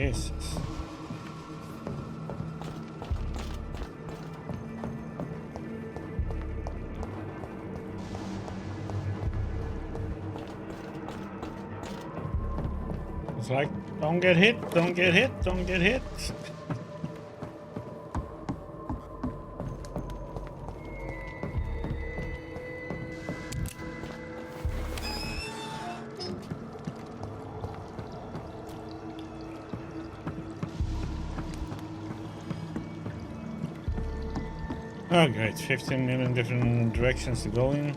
Jesus. It's like, don't get hit, don't get hit, don't get hit. Oh great, 15 million different directions to go in.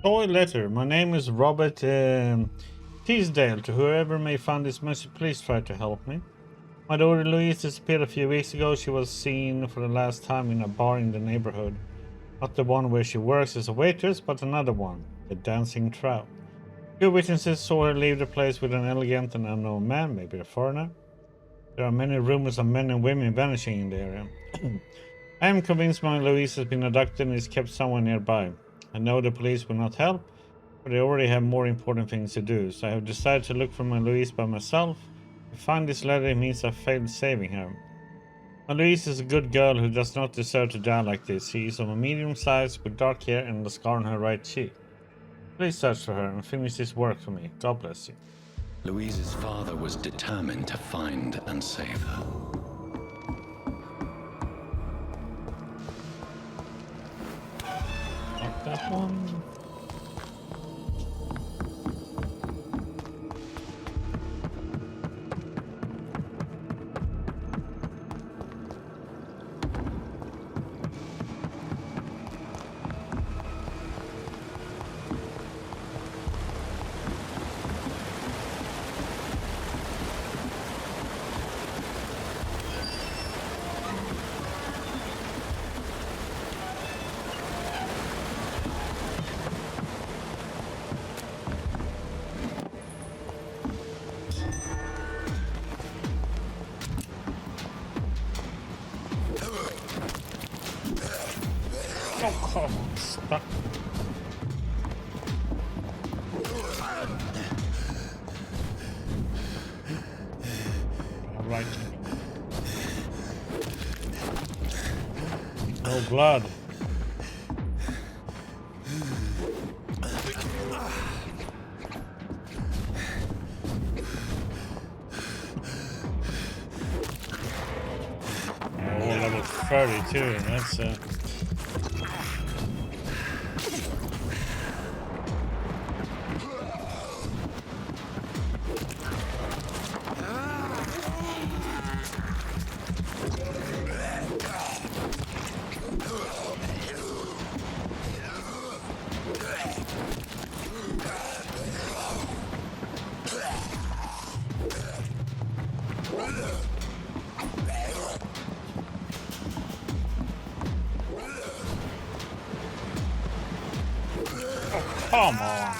Toy letter. My name is Robert Teasdale. To whoever may find this message, please try to help me. My daughter Louise disappeared a few weeks ago. She was seen for the last time in a bar in the neighborhood. Not the one where she works as a waitress, but another one, the Dancing Trout. Two witnesses saw her leave the place with an elegant and unknown man, maybe a foreigner. There are many rumors of men and women vanishing in the area. I am convinced my Louise has been abducted and is kept somewhere nearby. I know the police will not help, but they already have more important things to do, so I have decided to look for my Louise by myself. To find this letter, it means I failed saving her. My Louise is a good girl who does not deserve to die like this. She is of a medium size with dark hair and a scar on her right cheek. Please search for her and finish this work for me. God bless you. Louise's father was determined to find and save her. Not that one. Oh, come on, stop. All right. No blood. Oh, level 32. That's come on.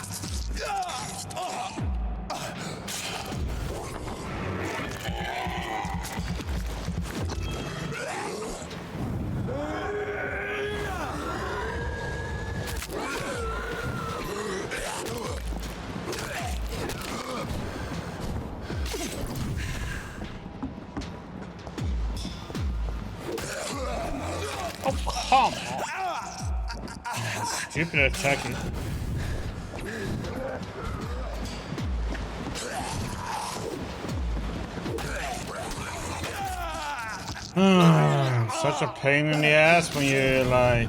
Stupid attacking. Such a pain in the ass when you like.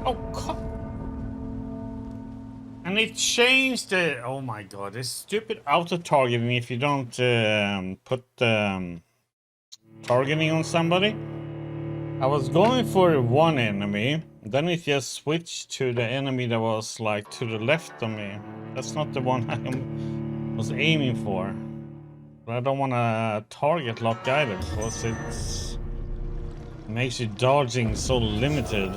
Oh, come. And it changed the. Oh my god, this stupid auto targeting if you don't put targeting on somebody. I was going for one enemy, then it just switched to the enemy that was like to the left of me. That's not the one I was aiming for. But I don't want to target lock either because it makes you dodging so limited.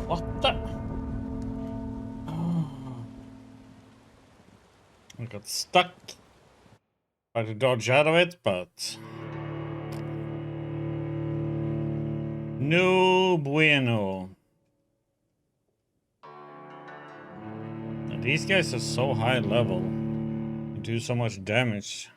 What the? I got stuck. Tried to dodge out of it, but no bueno. And these guys are so high level. They do so much damage.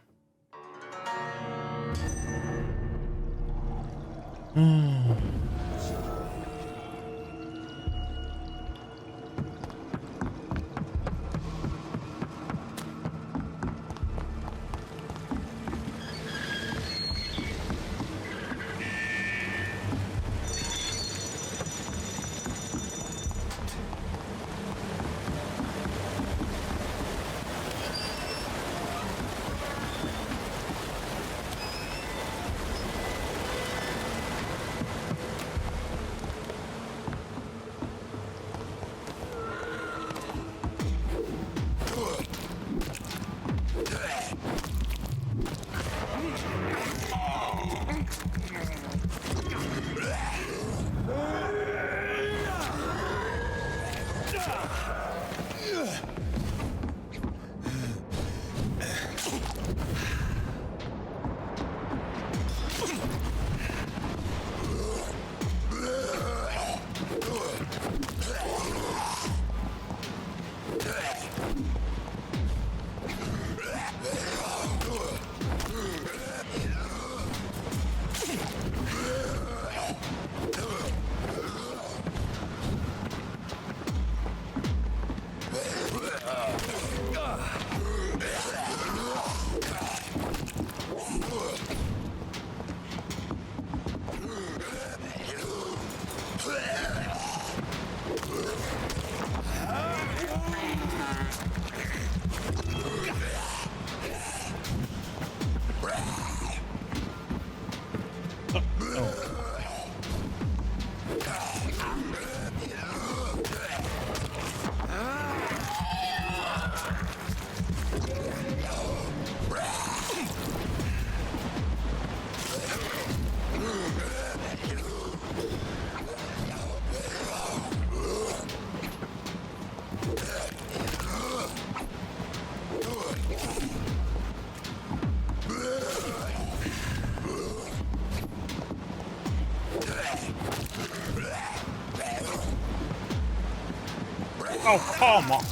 Oh, come on.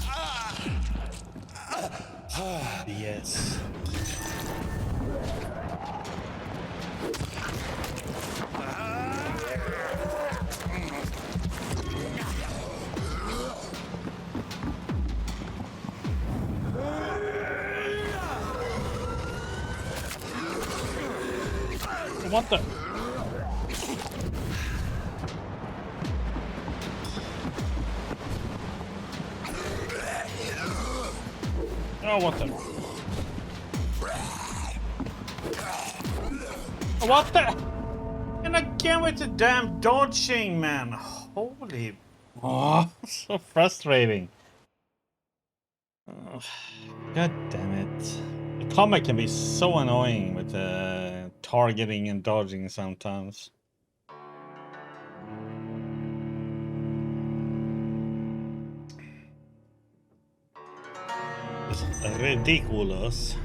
Yes. What the? Oh, what the? What the? And again with the damn dodging, man. Holy. Oh, so frustrating. Oh, God damn it. The combat can be so annoying with the targeting and dodging sometimes. It's ridiculous.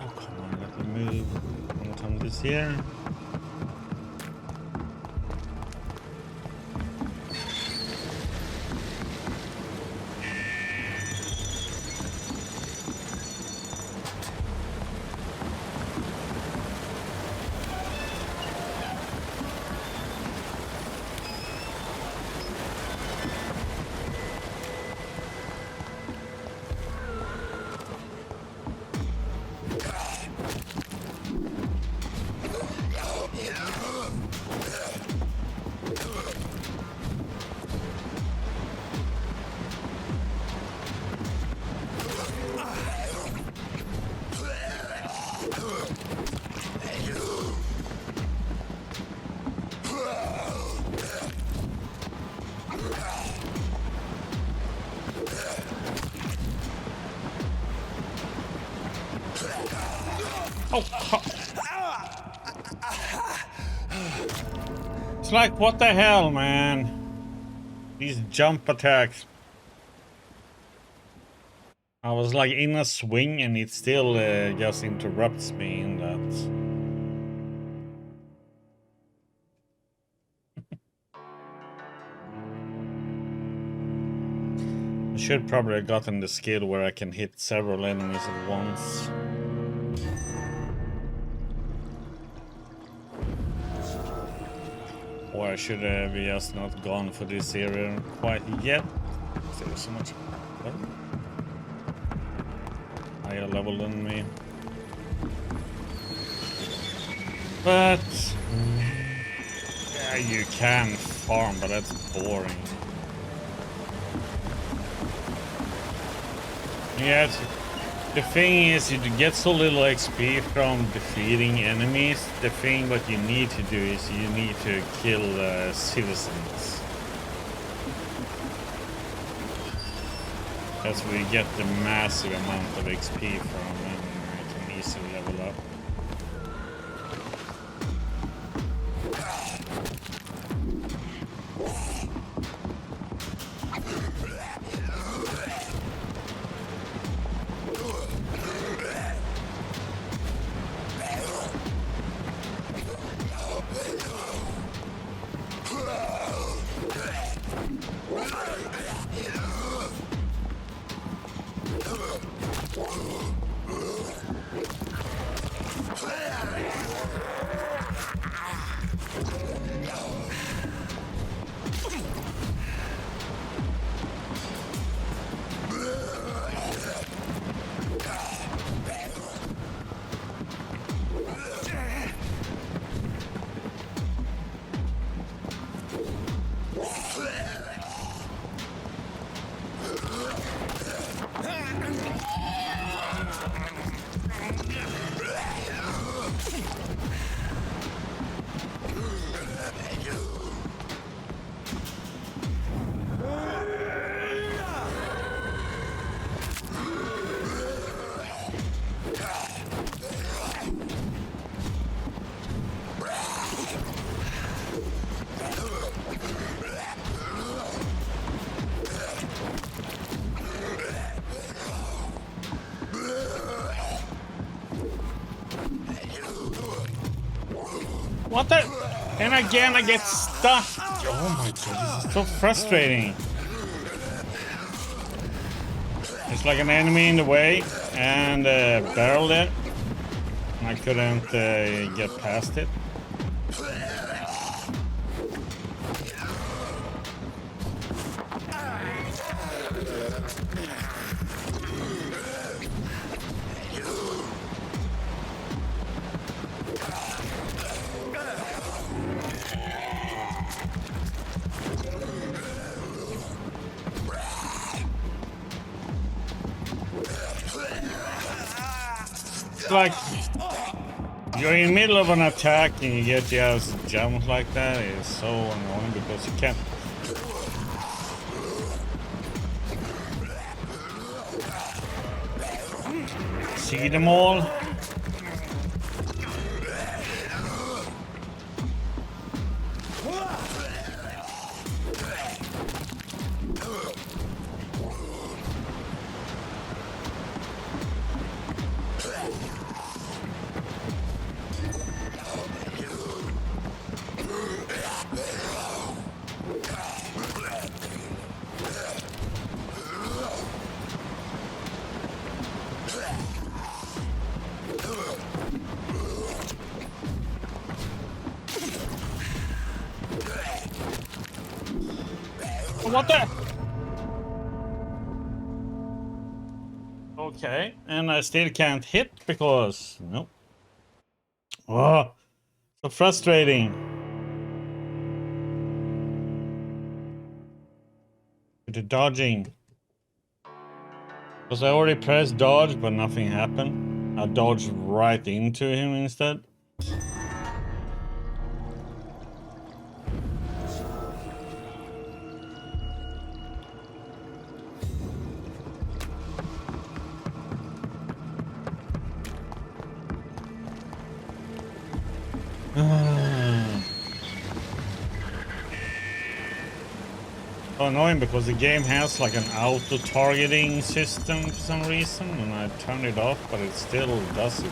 Oh, come on, let me move. I'm gonna come this here. Oh, it's like, what the hell, man? These jump attacks. I was like in a swing and it still just interrupts me in that. I should probably have gotten the skill where I can hit several enemies at once. Or I should have just not gone for this area quite yet. There's so much higher level than me. But yeah, you can farm, but that's boring. Yeah, the thing is, you get so little XP from defeating enemies. The thing what you need to do is you need to kill citizens. That's where you get the massive amount of XP from, and you can easily level up. What the? And again I get stuck. Oh my god, this is so frustrating. It's like an enemy in the way and barrel it. I couldn't get past it. like you're in the middle of an attack and you get the ass jumps like that. It's so annoying because you can't. See them all. What the? Okay, and I still can't hit because nope. Oh, so frustrating. The dodging. Because I already pressed dodge, but nothing happened. I dodged right into him instead. So annoying because the game has like an auto-targeting system for some reason, and I turned it off, but it still does it.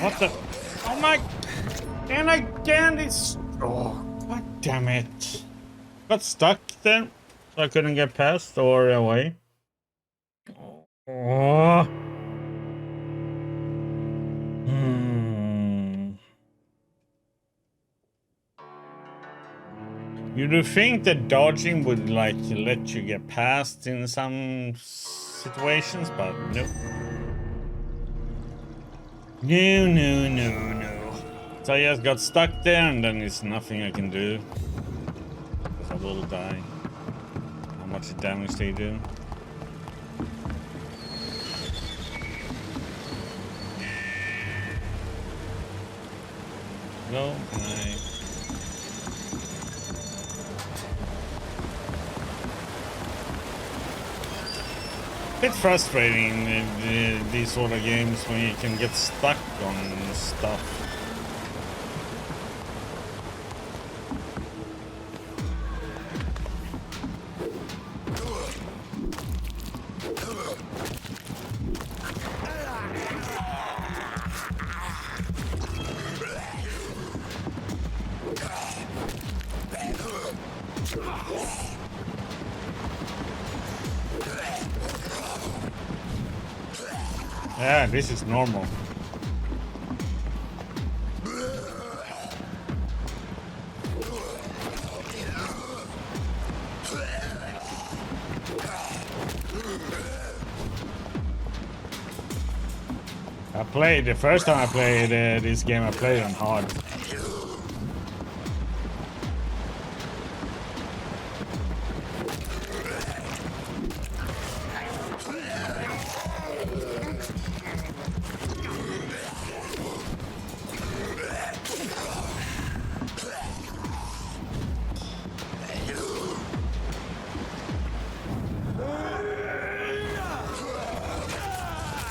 What the? Oh my! And again, it's... Oh, god damn it. Got stuck there, so I couldn't get past or away. Oh. You do think that dodging would like let you get past in some situations, but nope. No. So I just got stuck there, and then there's nothing I can do. Because I will die. How much damage they do? No, can I... It's frustrating these sort of games when you can get stuck on stuff. Yeah, this is normal. The first time I played this game, I played on hard.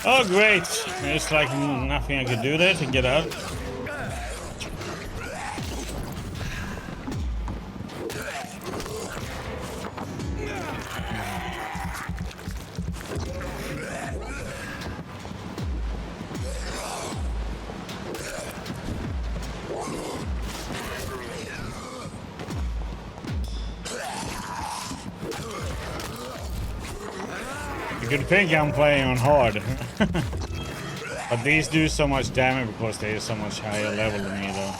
Oh great! There's like nothing I could do there to get out. You could think I'm playing on hard. But these do so much damage because they're so much higher level than me though.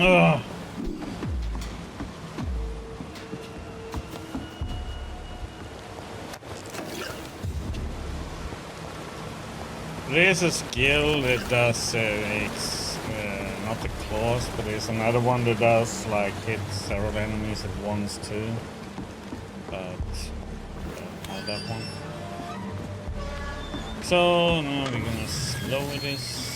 Ugh. There's a skill that does not the claws, but there's another one that does like hit several enemies at once too. But not that one. So now we're gonna slow this.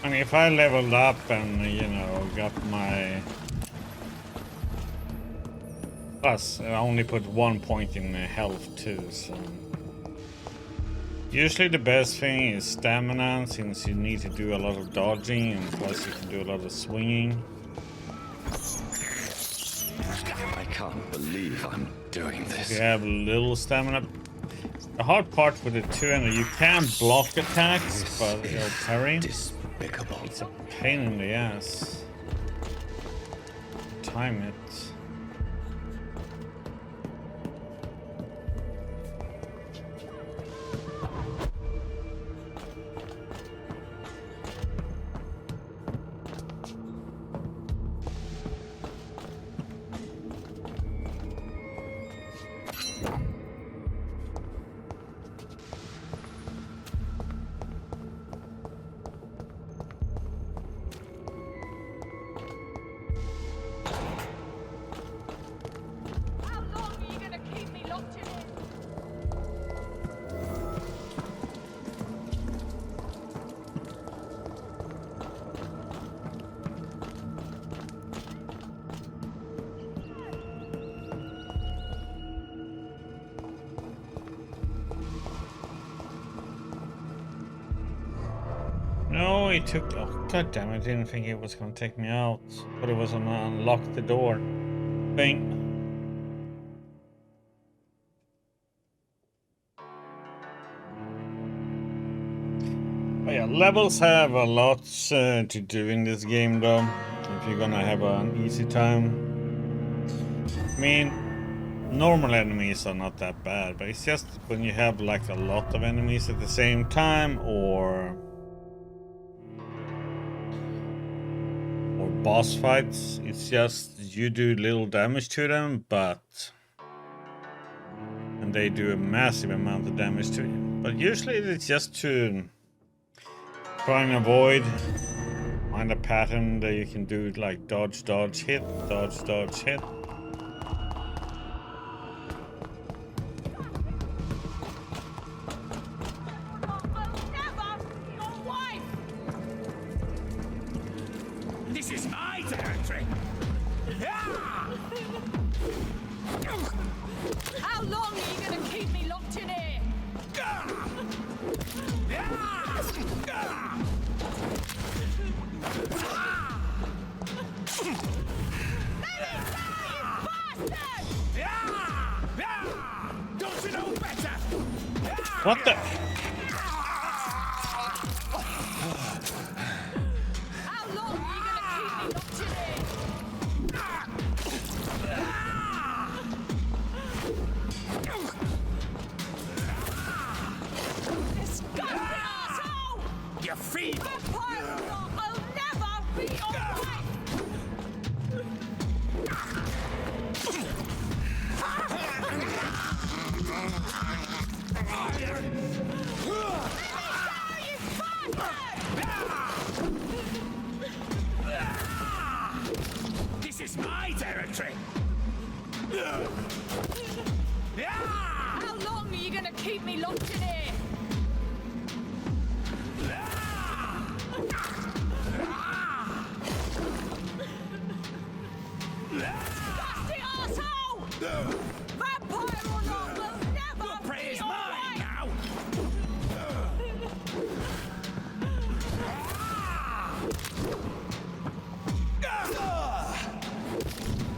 And if I leveled up and, you know, got my... Plus, I only put 1 point in health too, so... Usually the best thing is stamina, since you need to do a lot of dodging, and plus you can do a lot of swinging. I can't believe I'm doing this. If you have little stamina... The hard part with the two-hander, you can block attacks, but you'll parry. Despicable. It's a pain in the ass. Time it. No, it took. Oh, god damn! I didn't think it was gonna take me out, but it was gonna unlock the door thing. Oh yeah, levels have a lot to do in this game, though. If you're gonna have an easy time, I mean, normal enemies are not that bad, but it's just when you have like a lot of enemies at the same time, or boss fights, it's just you do little damage to them, and they do a massive amount of damage to you. But usually it's just to try and avoid, find a pattern that you can do, like dodge, dodge, hit, dodge, dodge, hit. This is my territory. How long are you going to keep me locked in here? Don't you know better? What the? How long are you going to keep me locked in here? Disgusting asshole! You feeble. Vampire or not, I'll never be your wife! This is my territory. How long are you going to keep me locked in here? Disgusting asshole! Vampire or not, will never Your prey be is your mine wife! now.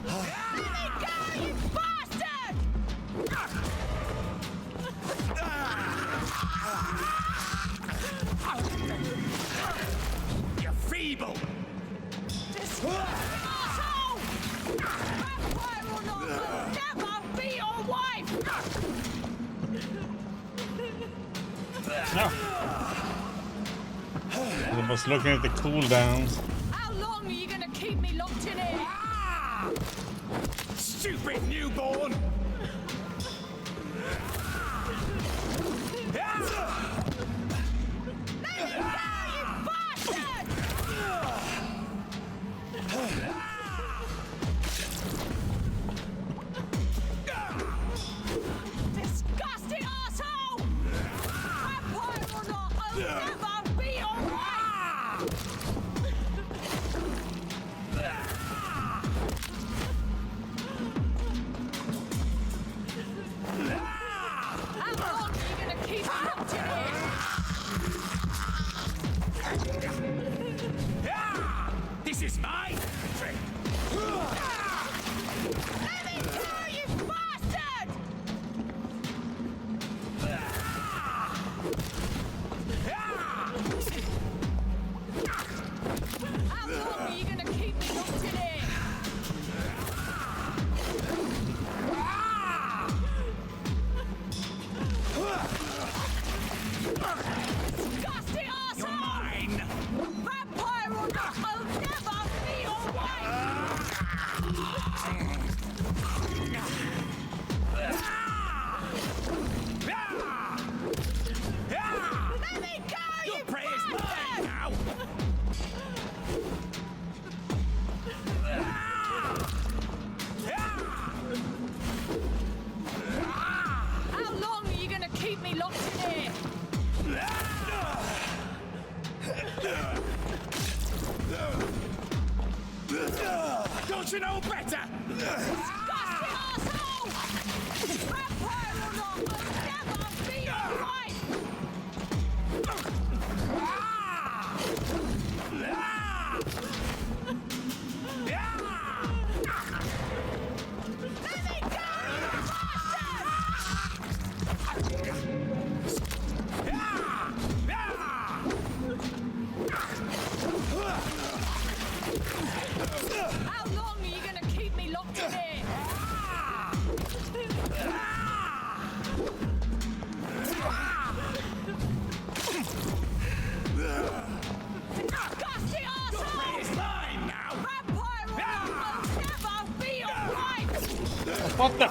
Let me go, you bastard! You feeble. Disgusting asshole! Vampire or not, will never be your wife! No. I was looking at the cooldowns. How long are you going to keep me locked in here? Stupid newborn. Let me go, you bastard! Disgusting asshole! Vampire or not, I'll never be your wife! How long are you going to keep me locked in here? This is my territory. Let me go, you bastard! How long are you going to keep me locked in here? Disgusting asshole! Mine. Vampire or not, I'll never be your wife! Let me go, Your you prey is mine bastard! now. How long are you going to keep me locked in here? Don't you know better? Disgusting asshole! Vampire or not, I'll never be your wife! What the?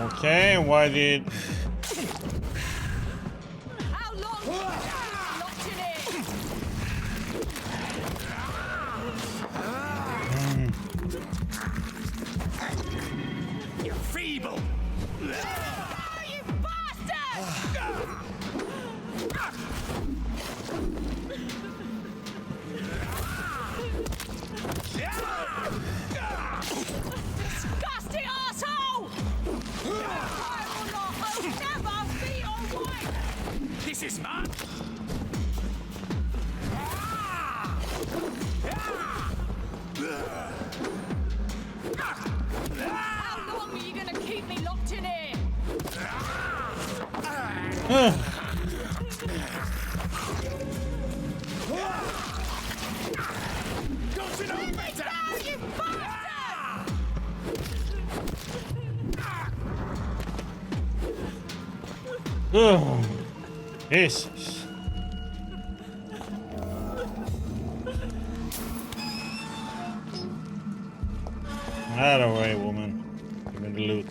Okay, why did... How long will you be locked in here? You feeble! Oh, you bastard! Disgusting asshole! I will never be your wife! This is mine! How long are you gonna keep me locked in here? Don't you know better? Oh, you bastard! Ugh. Jesus. Out of the way, woman. Give me the loot.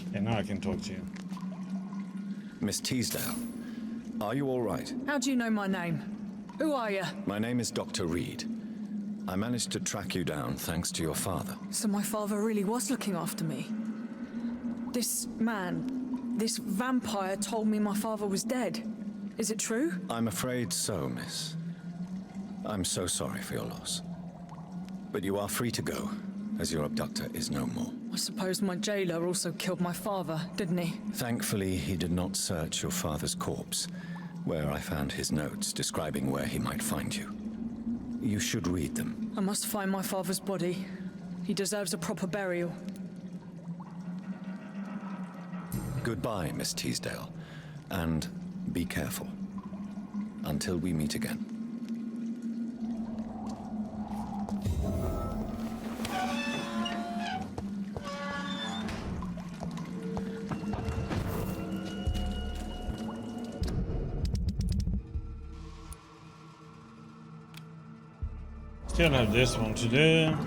Okay, now I can talk to you. Miss Teasdale, are you all right? How do you know my name? Who are you? My name is Dr. Reed. I managed to track you down thanks to your father. So my father really was looking after me. This man, this vampire told me my father was dead. Is it true? I'm afraid so, miss. I'm so sorry for your loss. But you are free to go, as your abductor is no more. I suppose my jailer also killed my father, didn't he? Thankfully, he did not search your father's corpse, where I found his notes describing where he might find you. You should read them. I must find my father's body. He deserves a proper burial. Goodbye, Miss Teasdale, and be careful. Until we meet again. Still have this one to do.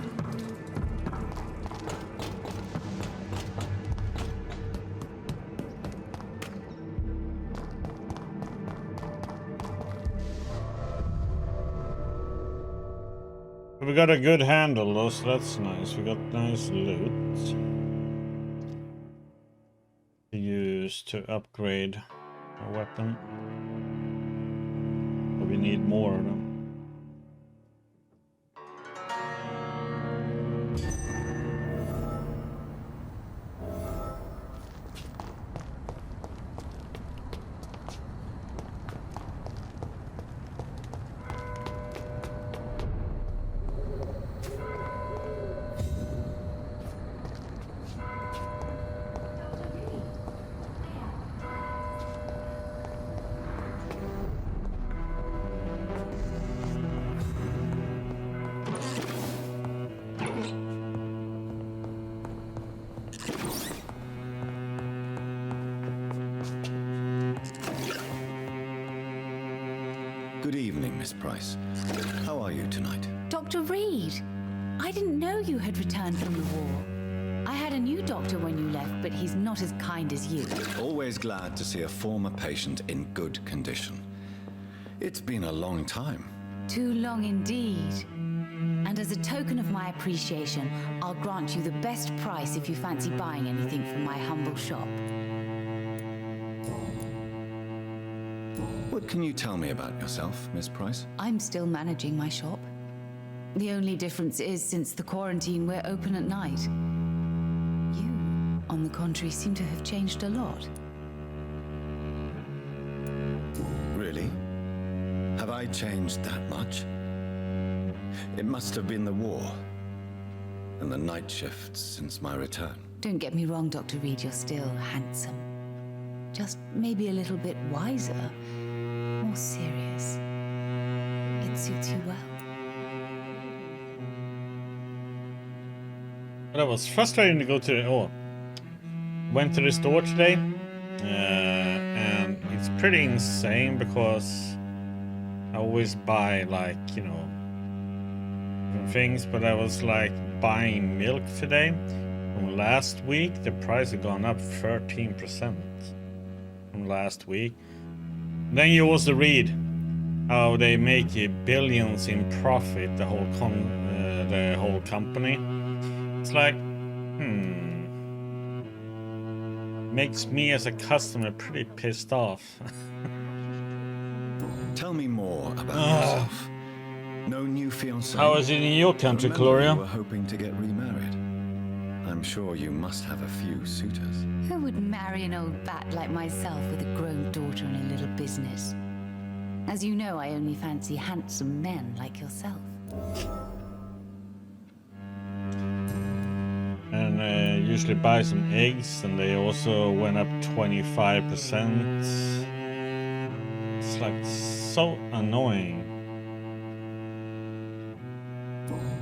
We got a good handle though, so that's nice. We got nice loot to use to upgrade our weapon. But we need more of them. Good evening, Miss Price. How are you tonight? Dr. Reed, I didn't know you had returned from the war. I had a new doctor when you left, but he's not as kind as you. Always glad to see a former patient in good condition. It's been a long time. Too long indeed. And as a token of my appreciation, I'll grant you the best price if you fancy buying anything from my humble shop. What can you tell me about yourself, Miss Price? I'm still managing my shop. The only difference is, since the quarantine, we're open at night. You, on the contrary, seem to have changed a lot. Really? Have I changed that much? It must have been the war and the night shifts since my return. Don't get me wrong, Dr. Reed, you're still handsome. Just maybe a little bit wiser, more serious. It suits you well. That was frustrating to go to the... went to the store today. And it's pretty insane because I always buy, like, you know, things, but I was like buying milk today. From last week, the price had gone up 13% from last week. Then you also read how they make billions in profit, the whole company. It's like, makes me as a customer pretty pissed off. Tell me more about yourself. No new fiancé? How is it in your country, Remember Gloria? you were hoping to get remarried. I'm sure you must have a few suitors. Who would marry an old bat like myself with a grown daughter and a little business? As you know, I only fancy handsome men like yourself. And usually buy some eggs, and they also went up 25%. It's like so annoying.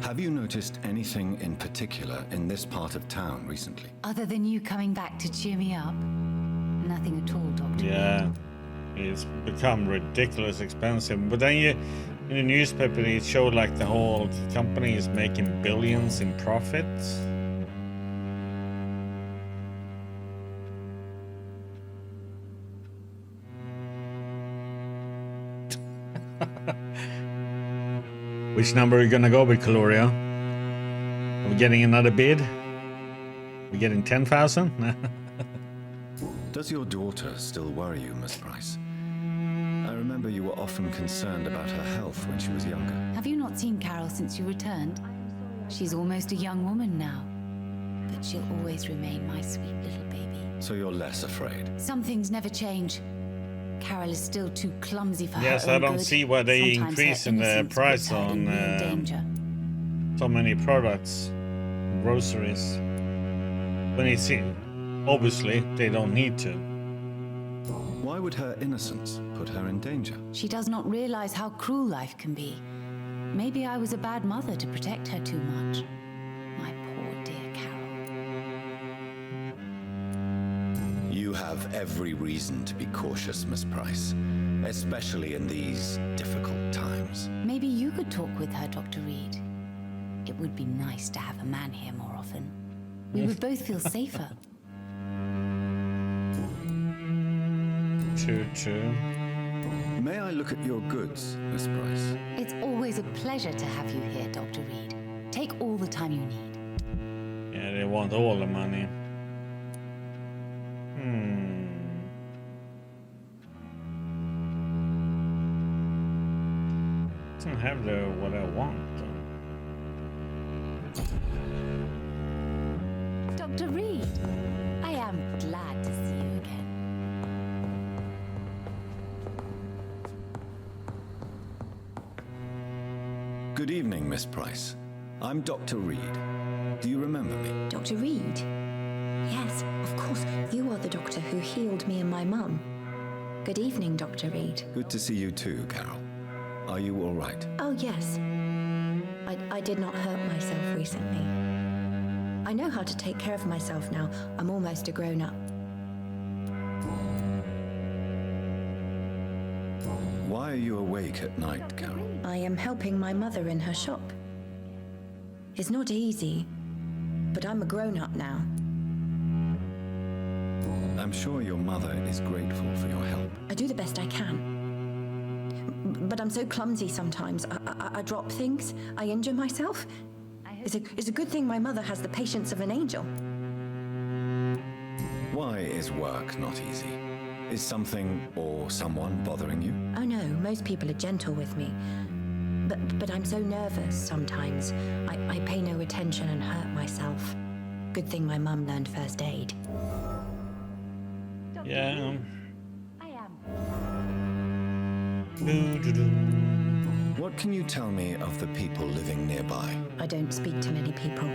Have you noticed anything in particular in this part of town recently? Other than you coming back to cheer me up? Nothing at all, Doctor. Yeah, it's become ridiculous expensive. But then in the newspaper, it showed like the whole company is making billions in profit. Which number are you gonna go with, Gloria? Are we getting another bid? We getting 10,000? Does your daughter still worry you, Miss Price? I remember you were often concerned about her health when she was younger. Have you not seen Carol since you returned? She's almost a young woman now. But she'll always remain my sweet little baby. So you're less afraid? Some things never change. Carol is still too clumsy for her Yes, own I don't good. see why they Sometimes increase her in the innocence price puts her in on real danger. so many products, groceries. When it's obviously they don't need to. Why would her innocence put her in danger? She does not realize how cruel life can be. Maybe I was a bad mother to protect her too much. My poor dear Carol. You have every reason to be cautious, Miss Price, especially in these difficult times. Maybe you could talk with her, Dr. Reed. It would be nice to have a man here more often. We would both feel safer. True. May I look at your goods, Miss Price? It's always a pleasure to have you here, Dr. Reed. Take all the time you need. Yeah, they want all the money. Doesn't have what I want. Dr. Reed, I am glad to see you again. Good evening, Miss Price. I'm Dr. Reed. Do you remember me? Dr. Reed? Yes, of course. You are the doctor who healed me and my mum. Good evening, Dr. Reed. Good to see you too, Carol. Are you all right? Oh, yes. I did not hurt myself recently. I know how to take care of myself now. I'm almost a grown-up. Why are you awake at night, Carol? I am helping my mother in her shop. It's not easy, but I'm a grown-up now. I'm sure your mother is grateful for your help. I do the best I can. But I'm so clumsy sometimes. I drop things. I injure myself. It's a good thing my mother has the patience of an angel. Why is work not easy? Is something or someone bothering you? Oh no, most people are gentle with me. But I'm so nervous sometimes. I pay no attention and hurt myself. Good thing my mum learned first aid. Yeah. I am. What can you tell me of the people living nearby? I don't speak to many people,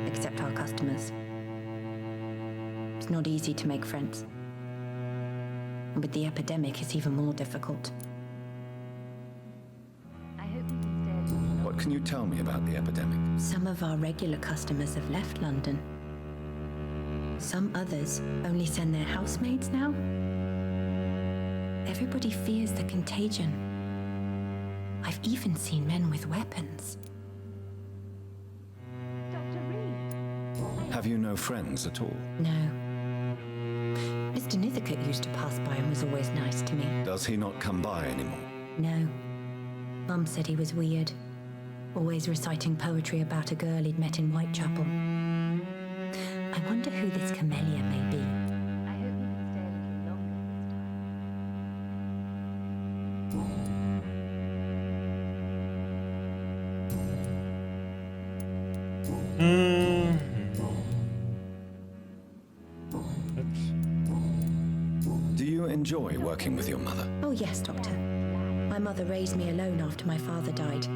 except our customers. It's not easy to make friends. With the epidemic, it's even more difficult. I hope you can stay. What can you tell me about the epidemic? Some of our regular customers have left London. Some others only send their housemaids now. Everybody fears the contagion. I've even seen men with weapons. Have you no friends at all? No. Mr. Nithicut used to pass by and was always nice to me. Does he not come by anymore? No. Mum said he was weird. Always reciting poetry about a girl he'd met in Whitechapel. I wonder who this camellia may be. I hope you can stay a little longer this Do you enjoy working with your mother? Oh yes, Doctor. My mother raised me alone after my father died.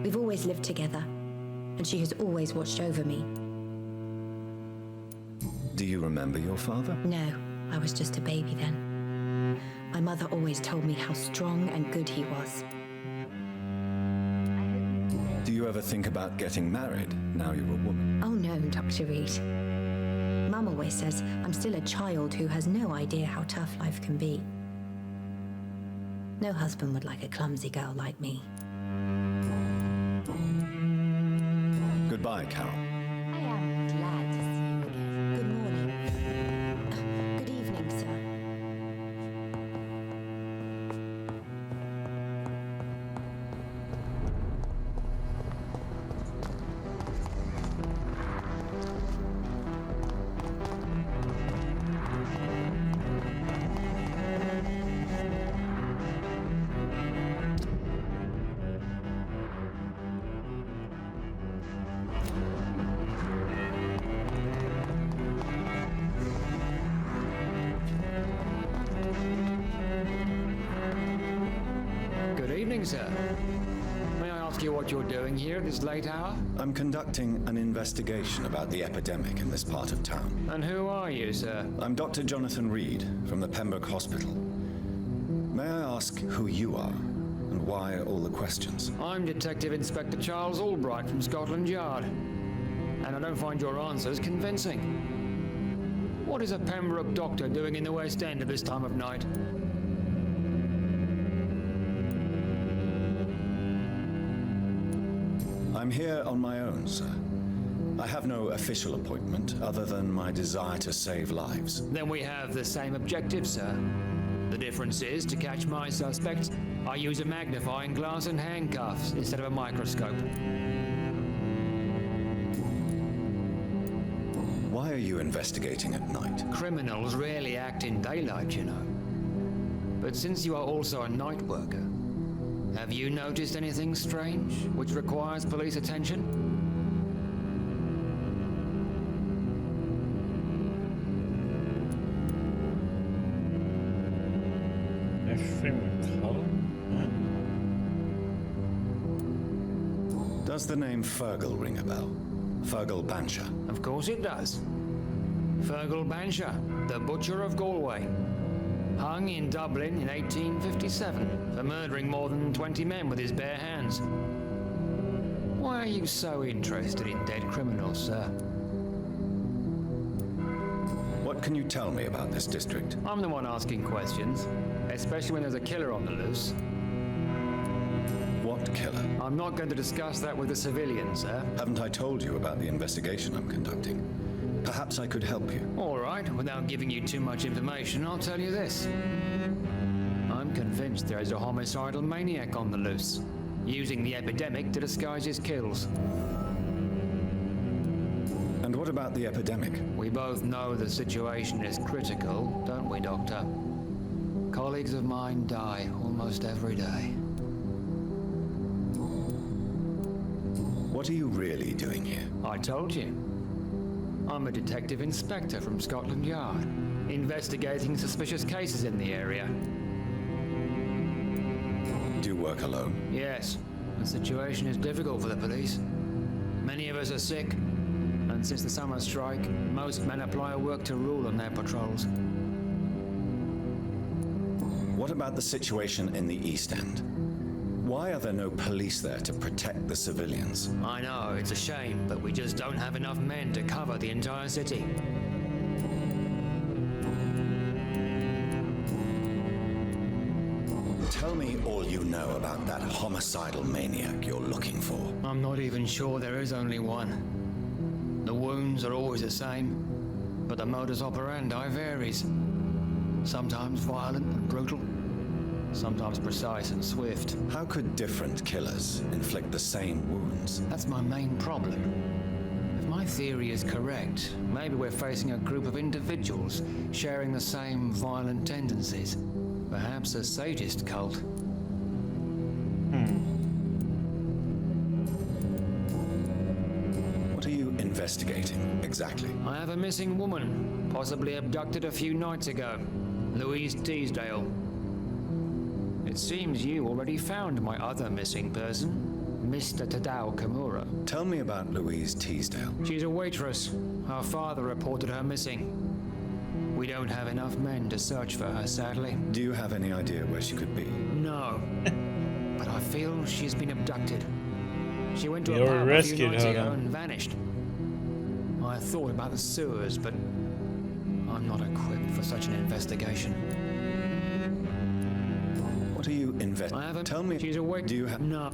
We've always lived together, and she has always watched over me. Do you remember your father? No, I was just a baby then. My mother always told me how strong and good he was. Do you ever think about getting married now you're a woman? Oh no, Dr. Reed. Mum always says I'm still a child who has no idea how tough life can be. No husband would like a clumsy girl like me. Goodbye, Carol. I am glad to see you again. Good morning. Good evening, sir. Good evening, sir. May I ask you what you're doing here at this late hour? I'm conducting an investigation about the epidemic in this part of town. And who are you, sir? I'm Dr. Jonathan Reed from the Pembroke Hospital. May I ask who you are and why all the questions? I'm Detective Inspector Charles Albright from Scotland Yard. And I don't find your answers convincing. What is a Pembroke doctor doing in the West End at this time of night? I'm here on my own, sir. I have no official appointment other than my desire to save lives. Then we have the same objective, sir. The difference is, to catch my suspects, I use a magnifying glass and handcuffs instead of a microscope. Why are you investigating at night? Criminals rarely act in daylight, you know. But since you are also a night worker, have you noticed anything strange which requires police attention? Does the name Fergal ring a bell? Fergal Bancher. Of course it does. Fergal Bancher, the Butcher of Galway. Hung in Dublin in 1857 for murdering more than 20 men with his bare hands. Why are you so interested in dead criminals, sir? What can you tell me about this district? I'm the one asking questions, especially when there's a killer on the loose. What killer? I'm not going to discuss that with the civilians, sir. Haven't I told you about the investigation I'm conducting? Perhaps I could help you. All right, without giving you too much information, I'll tell you this. I'm convinced there is a homicidal maniac on the loose, using the epidemic to disguise his kills. And what about the epidemic? We both know the situation is critical, don't we, Doctor? Colleagues of mine die almost every day. What are you really doing here? I told you. I'm a detective inspector from Scotland Yard, investigating suspicious cases in the area. Do you work alone? Yes, the situation is difficult for the police. Many of us are sick, and since the summer strike, most men apply a work to rule on their patrols. What about the situation in the East End? Why are there no police there to protect the civilians? I know, it's a shame, but we just don't have enough men to cover the entire city. Tell me all you know about that homicidal maniac you're looking for. I'm not even sure there is only one. The wounds are always the same, but the modus operandi varies. Sometimes violent and brutal, sometimes precise and swift. How could different killers inflict the same wounds? That's my main problem. If my theory is correct, maybe we're facing a group of individuals sharing the same violent tendencies. Perhaps a sadist cult. What are you investigating exactly? I have a missing woman, possibly abducted a few nights ago. Louise Teasdale. It seems you already found my other missing person, Mr. Tadao Kimura. Tell me about Louise Teasdale. She's a waitress. Her father reported her missing. We don't have enough men to search for her, sadly. Do you have any idea where she could be? No. But I feel she's been abducted. She went to You a pub a few rescued nights her, ago then. and vanished. I thought about the sewers, but I'm not equipped for such an investigation. What are you I haven't. Tell me. She's awake. Do you have? No.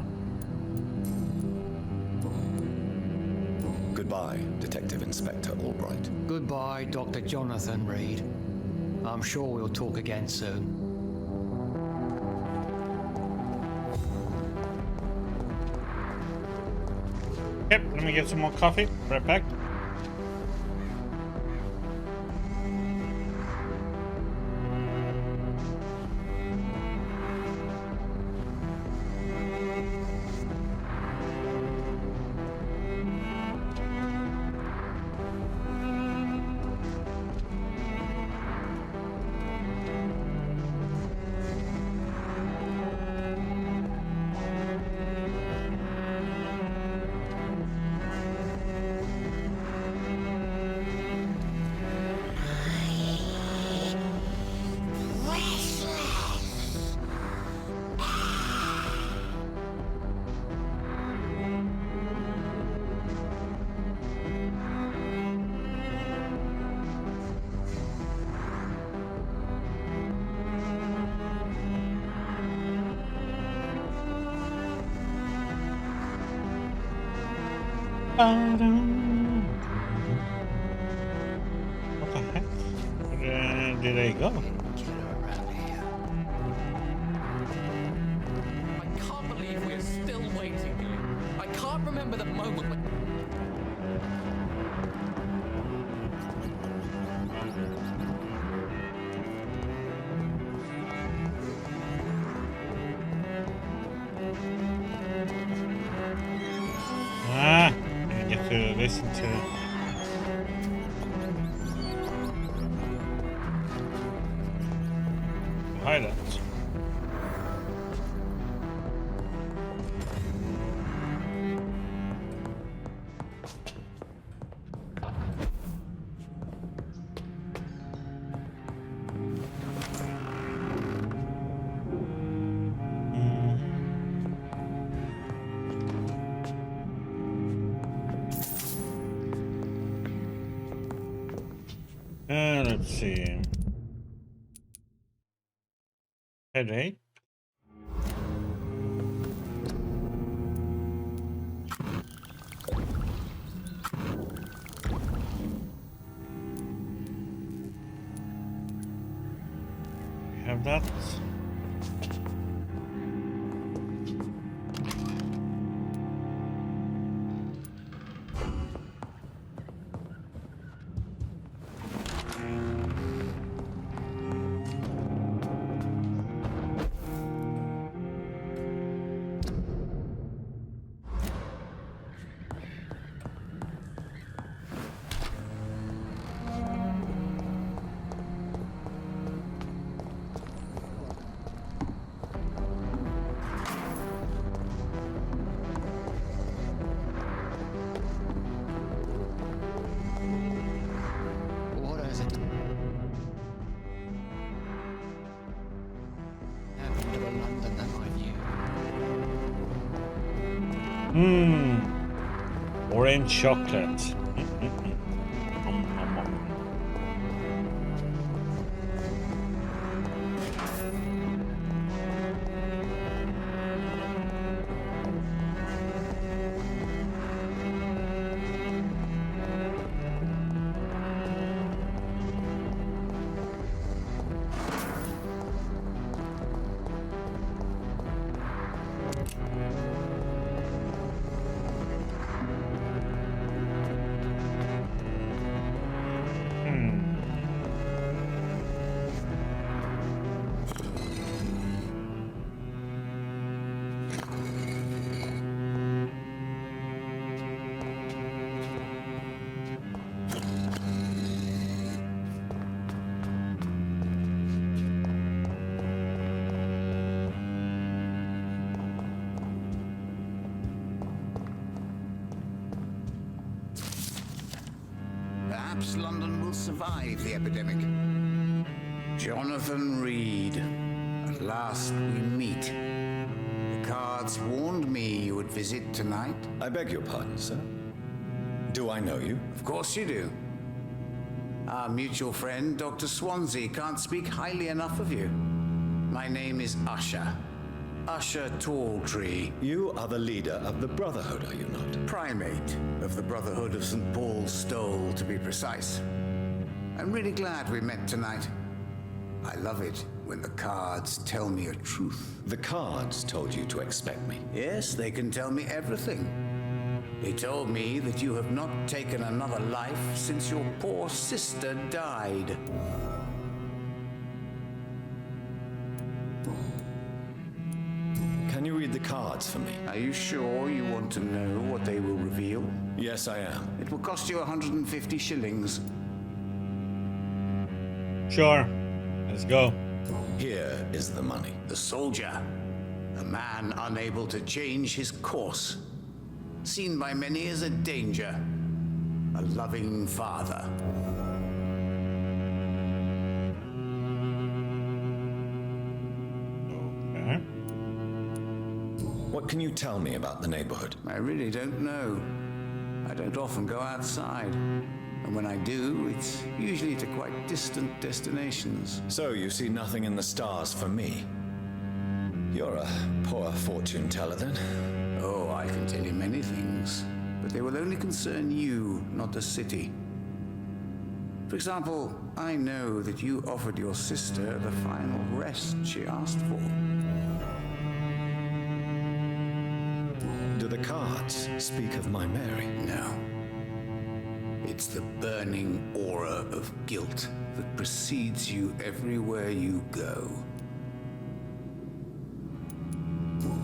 Goodbye, Detective Inspector Albright. Goodbye, Dr. Jonathan Reed. I'm sure we'll talk again soon. Yep, let me get some more coffee. Right back. What the heck? Where did I go? I can't believe we're still waiting here. I can't remember the moment when... Ah, I get to listen to highlights. Let's see. Headache. We have that. What is it? Happened to the London that I knew. Orange chocolate. perhaps London will survive the epidemic. Jonathan Reed. At last we meet. The cards warned me you would visit tonight. I beg your pardon, sir. Do I know you? Of course you do. Our mutual friend, Dr. Swansea, can't speak highly enough of you. My name is Usher. Usher Talltree. You are the leader of the Brotherhood, are you not? Primate of the Brotherhood of St. Paul's Stole, to be precise. I'm really glad we met tonight. I love it when the cards tell me a truth. The cards told you to expect me. Yes, they can tell me everything. They told me that you have not taken another life since your poor sister died. Can you read the cards for me? Are you sure you want to know what they will reveal? Yes, I am. It will cost you 150 shillings. Sure. Let's go. Here is the money. The soldier, a man unable to change his course, seen by many as a danger, a loving father. Okay. What can you tell me about the neighborhood? I really don't know. I don't often go outside. And when I do, it's usually to quite distant destinations. So you see nothing in the stars for me? You're a poor fortune teller, then. Oh, I can tell you many things, but they will only concern you, not the city. For example, I know that you offered your sister the final rest she asked for. Do the cards speak of my Mary? No. It's the burning aura of guilt that precedes you everywhere you go.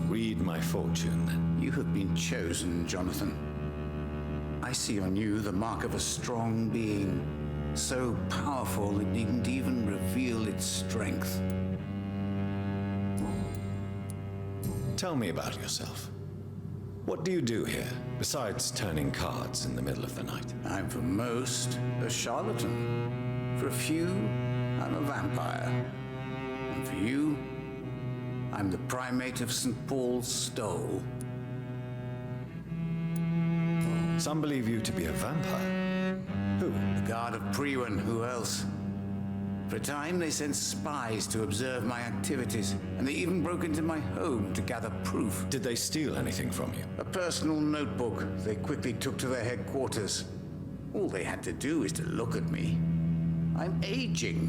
Read my fortune, then. You have been chosen, Jonathan. I see on you the mark of a strong being, so powerful it needn't even reveal its strength. Tell me about yourself. What do you do here, besides turning cards in the middle of the night? I'm for most a charlatan. For a few, I'm a vampire. And for you, I'm the primate of St. Paul's Stole. Some believe you to be a vampire. Who? The guard of Priwen, who else? For a time, they sent spies to observe my activities, and they even broke into my home to gather proof. Did they steal anything from you? A personal notebook they quickly took to their headquarters. All they had to do is to look at me. I'm aging.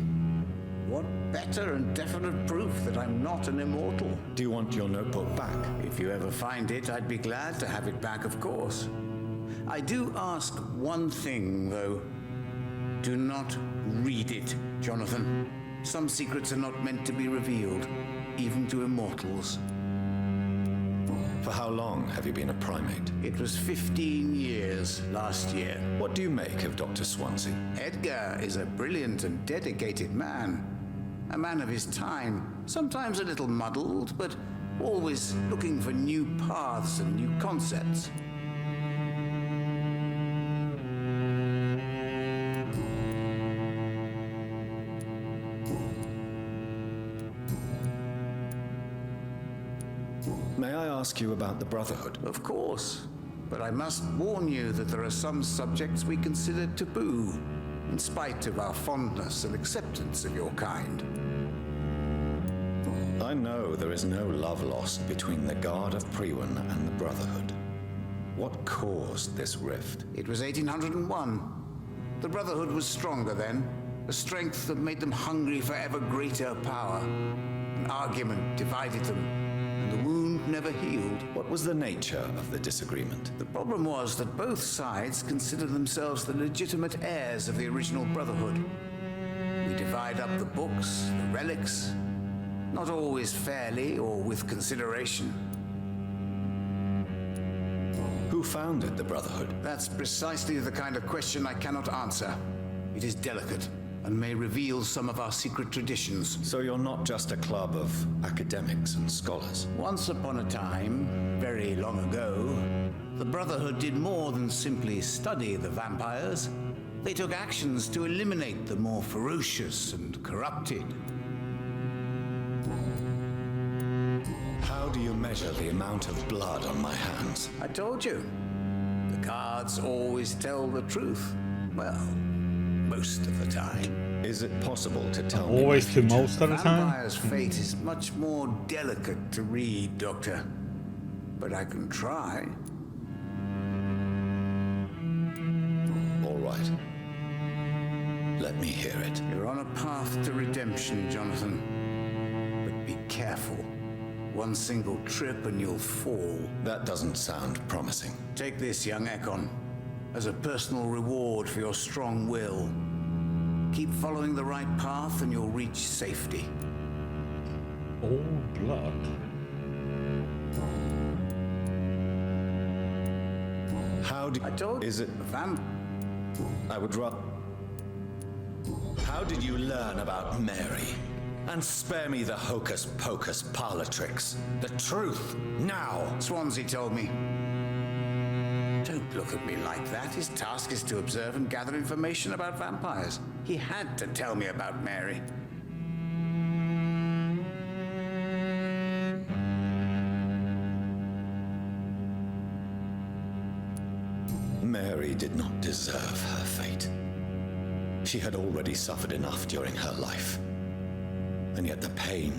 What better and definite proof that I'm not an immortal? Do you want your notebook back? If you ever find it, I'd be glad to have it back, of course. I do ask one thing, though. Do not read it, Jonathan. Some secrets are not meant to be revealed, even to immortals. For how long have you been a primate? It was 15 years last year. What do you make of Dr. Swansea? Edgar is a brilliant and dedicated man. A man of his time, sometimes a little muddled, but always looking for new paths and new concepts. May I ask you about the Brotherhood? Of course, but I must warn you that there are some subjects we consider taboo, in spite of our fondness and acceptance of your kind. I know there is no love lost between the Guard of Priwen and the Brotherhood. What caused this rift? It was 1801. The Brotherhood was stronger then, a strength that made them hungry for ever greater power. An argument divided them, and the wound never healed. What was the nature of the disagreement? The problem was that both sides considered themselves the legitimate heirs of the original Brotherhood. We divide up the books, the relics, not always fairly or with consideration. Who founded the Brotherhood? That's precisely the kind of question I cannot answer. It is delicate and may reveal some of our secret traditions. So you're not just a club of academics and scholars? Once upon a time, very long ago, the Brotherhood did more than simply study the vampires. They took actions to eliminate the more ferocious and corrupted. How do you measure the amount of blood on my hands? I told you. The cards always tell the truth. Well, most of the time. Is it possible to tell me? Always to most of the time? Vampire's fate is much more delicate to read, Doctor. But I can try. All right. Let me hear it. You're on a path to redemption, Jonathan. But be careful. One single trip and you'll fall. That doesn't sound promising. Take this, young Ekon, as a personal reward for your strong will. Keep following the right path and you'll reach safety. All blood. How do I told you. Is it I would rather. How did you learn about Mary? And spare me the hocus-pocus parlor tricks. The truth, now! Swansea told me. Don't look at me like that. His task is to observe and gather information about vampires. He had to tell me about Mary. Mary did not deserve her fate. She had already suffered enough during her life. And yet the pain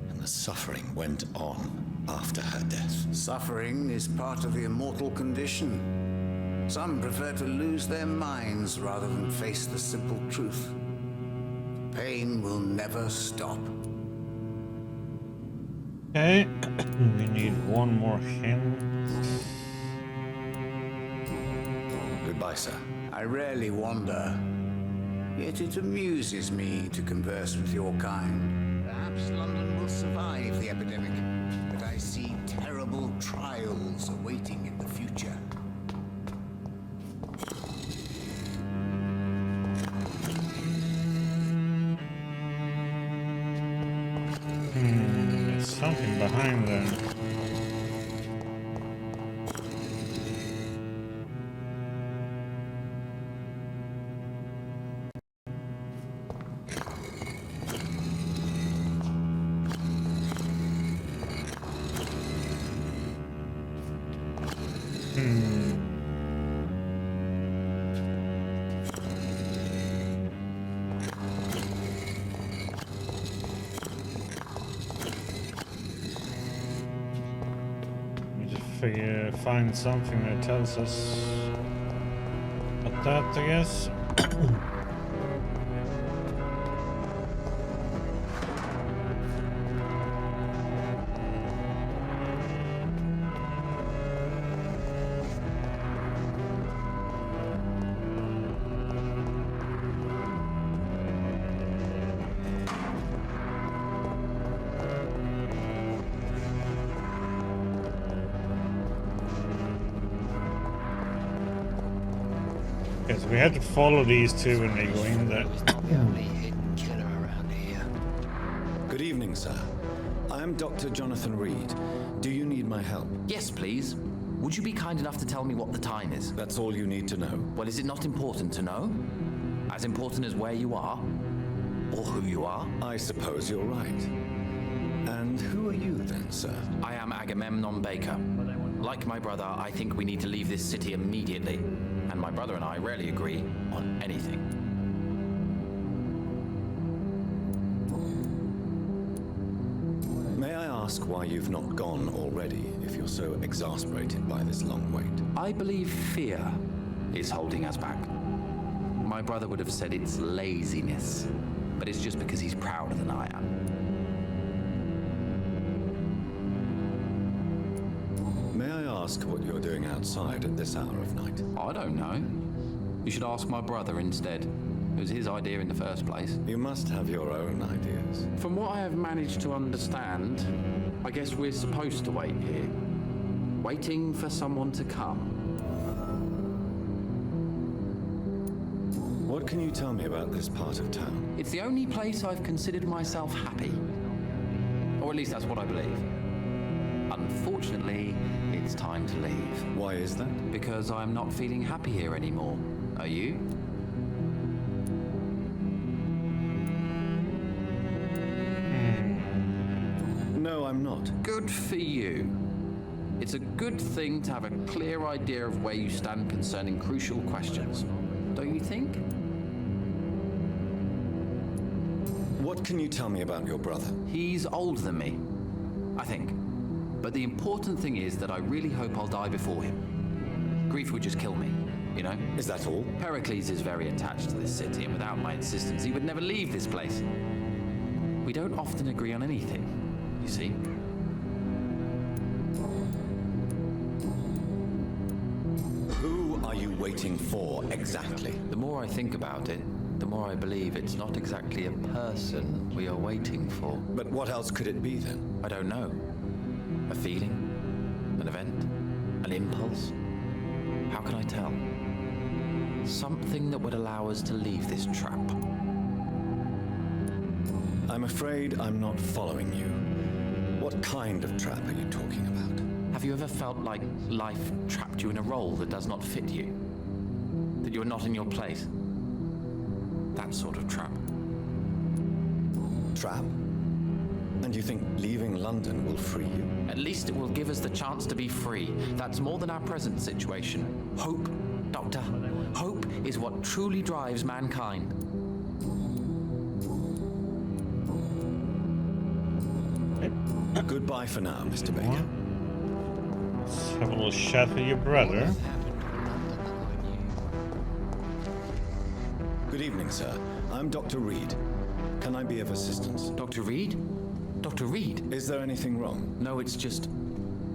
and the suffering went on after her death. Suffering is part of the immortal condition. Some prefer to lose their minds rather than face the simple truth. Pain will never stop. Okay, we need one more hint. Goodbye, sir. I rarely wander. Yet it amuses me to converse with your kind. Perhaps London will survive the epidemic, but I see terrible trials awaiting in the future. There's something behind there. Find something that tells us about that, I guess. Yes, we had to follow these two when they go in there. The only hidden killer around here. Good evening, sir. I am Dr. Jonathan Reed. Do you need my help? Yes, please. Would you be kind enough to tell me what the time is? That's all you need to know. Well, is it not important to know? As important as where you are? Or who you are? I suppose you're right. And who are you then, sir? I am Agamemnon Baker. Like my brother, I think we need to leave this city immediately. And my brother and I rarely agree on anything. May I ask why you've not gone already, if you're so exasperated by this long wait? I believe fear is holding us back. My brother would have said it's laziness, but it's just because he's prouder than I am. May I ask what you're doing outside at this hour of night? I don't know. You should ask my brother instead. It was his idea in the first place. You must have your own ideas. From what I have managed to understand, I guess we're supposed to wait here. Waiting for someone to come. What can you tell me about this part of town? It's the only place I've considered myself happy. Or at least that's what I believe. Unfortunately, it's time to leave. Why is that? Because I'm not feeling happy here anymore. Are you? I'm not. Good for you. It's a good thing to have a clear idea of where you stand concerning crucial questions, don't you think? What can you tell me about your brother? He's older than me, I think. But the important thing is that I really hope I'll die before him. Grief would just kill me, you know? Is that all? Pericles is very attached to this city, and without my insistence, he would never leave this place. We don't often agree on anything, you see? Who are you waiting for exactly? The more I think about it, the more I believe it's not exactly a person we are waiting for. But what else could it be then? I don't know. A feeling? An event? An impulse? How can I tell? Something that would allow us to leave this trap. I'm afraid I'm not following you. What kind of trap are you talking about? Have you ever felt like life trapped you in a role that does not fit you? That you're not in your place? That sort of trap. Trap? And you think leaving London will free you? At least it will give us the chance to be free. That's more than our present situation. Hope, Doctor. Hope is what truly drives mankind. Goodbye for now, Mr. Baker. Let's have a little chat with your brother. Good evening, sir. I'm Dr. Reed. Can I be of assistance? Dr. Reed? Dr. Reed? Is there anything wrong? No, it's just...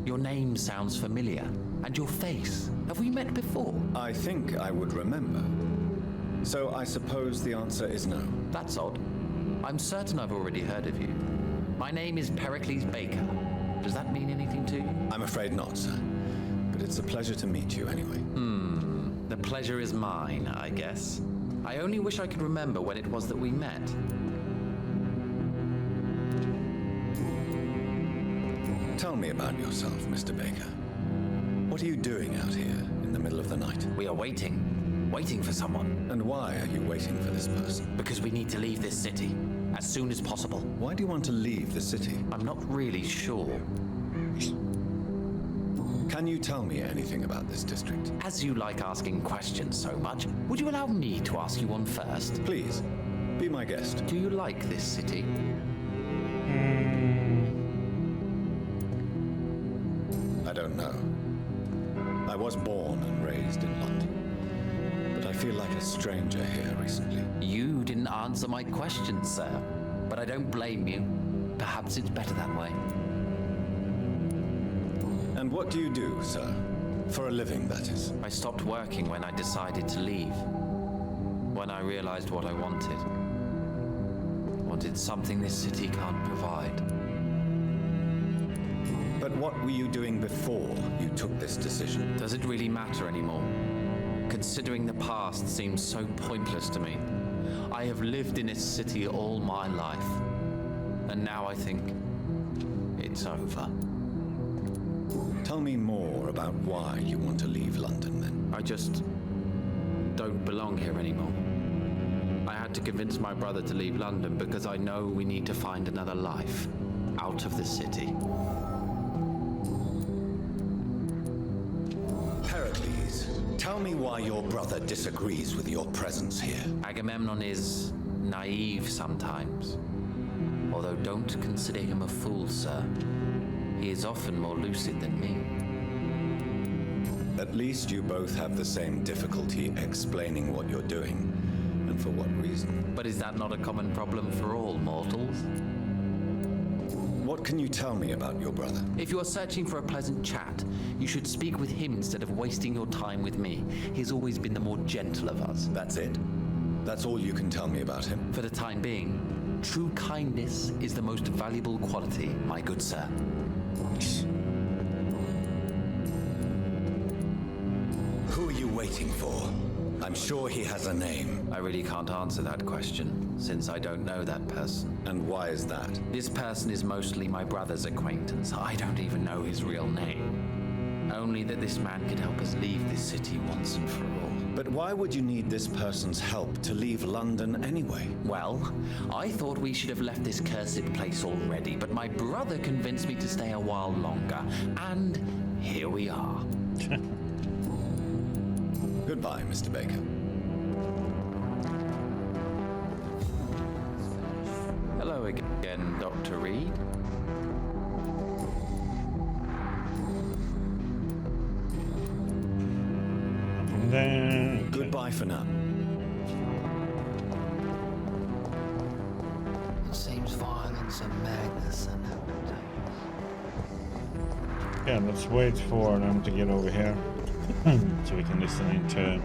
your name sounds familiar. And your face. Have we met before? I think I would remember. So I suppose the answer is no. That's odd. I'm certain I've already heard of you. My name is Pericles Baker. Does that mean anything to you? I'm afraid not, sir. But it's a pleasure to meet you anyway. The pleasure is mine, I guess. I only wish I could remember when it was that we met. Tell me about yourself, Mr. Baker. What are you doing out here in the middle of the night? We are waiting. Waiting for someone. And why are you waiting for this person? Because we need to leave this city. As soon as possible. Why do you want to leave the city? I'm not really sure. Can you tell me anything about this district? As you like asking questions so much, would you allow me to ask you one first? Please, be my guest. Do you like this city? I don't know. I was born and raised in London. But I feel like a stranger here recently. You didn't answer my question, sir. But I don't blame you. Perhaps it's better that way. And what do you do, sir? For a living, that is. I stopped working when I decided to leave. When I realized what I wanted. Wanted something this city can't provide. But what were you doing before you took this decision? Does it really matter anymore? Considering the past seems so pointless to me. I have lived in this city all my life. And now I think it's over. Tell me more about why you want to leave London, then. I just don't belong here anymore. I had to convince my brother to leave London because I know we need to find another life out of the city. Pericles, tell me why your brother disagrees with your presence here. Agamemnon is naive sometimes. Although don't consider him a fool, sir. He is often more lucid than me. At least you both have the same difficulty explaining what you're doing, and for what reason. But is that not a common problem for all mortals? What can you tell me about your brother? If you are searching for a pleasant chat, you should speak with him instead of wasting your time with me. He's always been the more gentle of us. That's it? That's all you can tell me about him? For the time being, true kindness is the most valuable quality, my good sir. Who are you waiting for? I'm sure he has a name. I really can't answer that question, since I don't know that person. And why is that? This person is mostly my brother's acquaintance. I don't even know his real name. Only that this man could help us leave this city once and for all. But why would you need this person's help to leave London anyway? Well, I thought we should have left this cursed place already, but my brother convinced me to stay a while longer, and here we are. Goodbye, Mr. Baker. Hello again, Dr. Reed. And then... Goodbye for now. It seems violence and madness and Yeah, let's wait for them to get over here. So we can listen into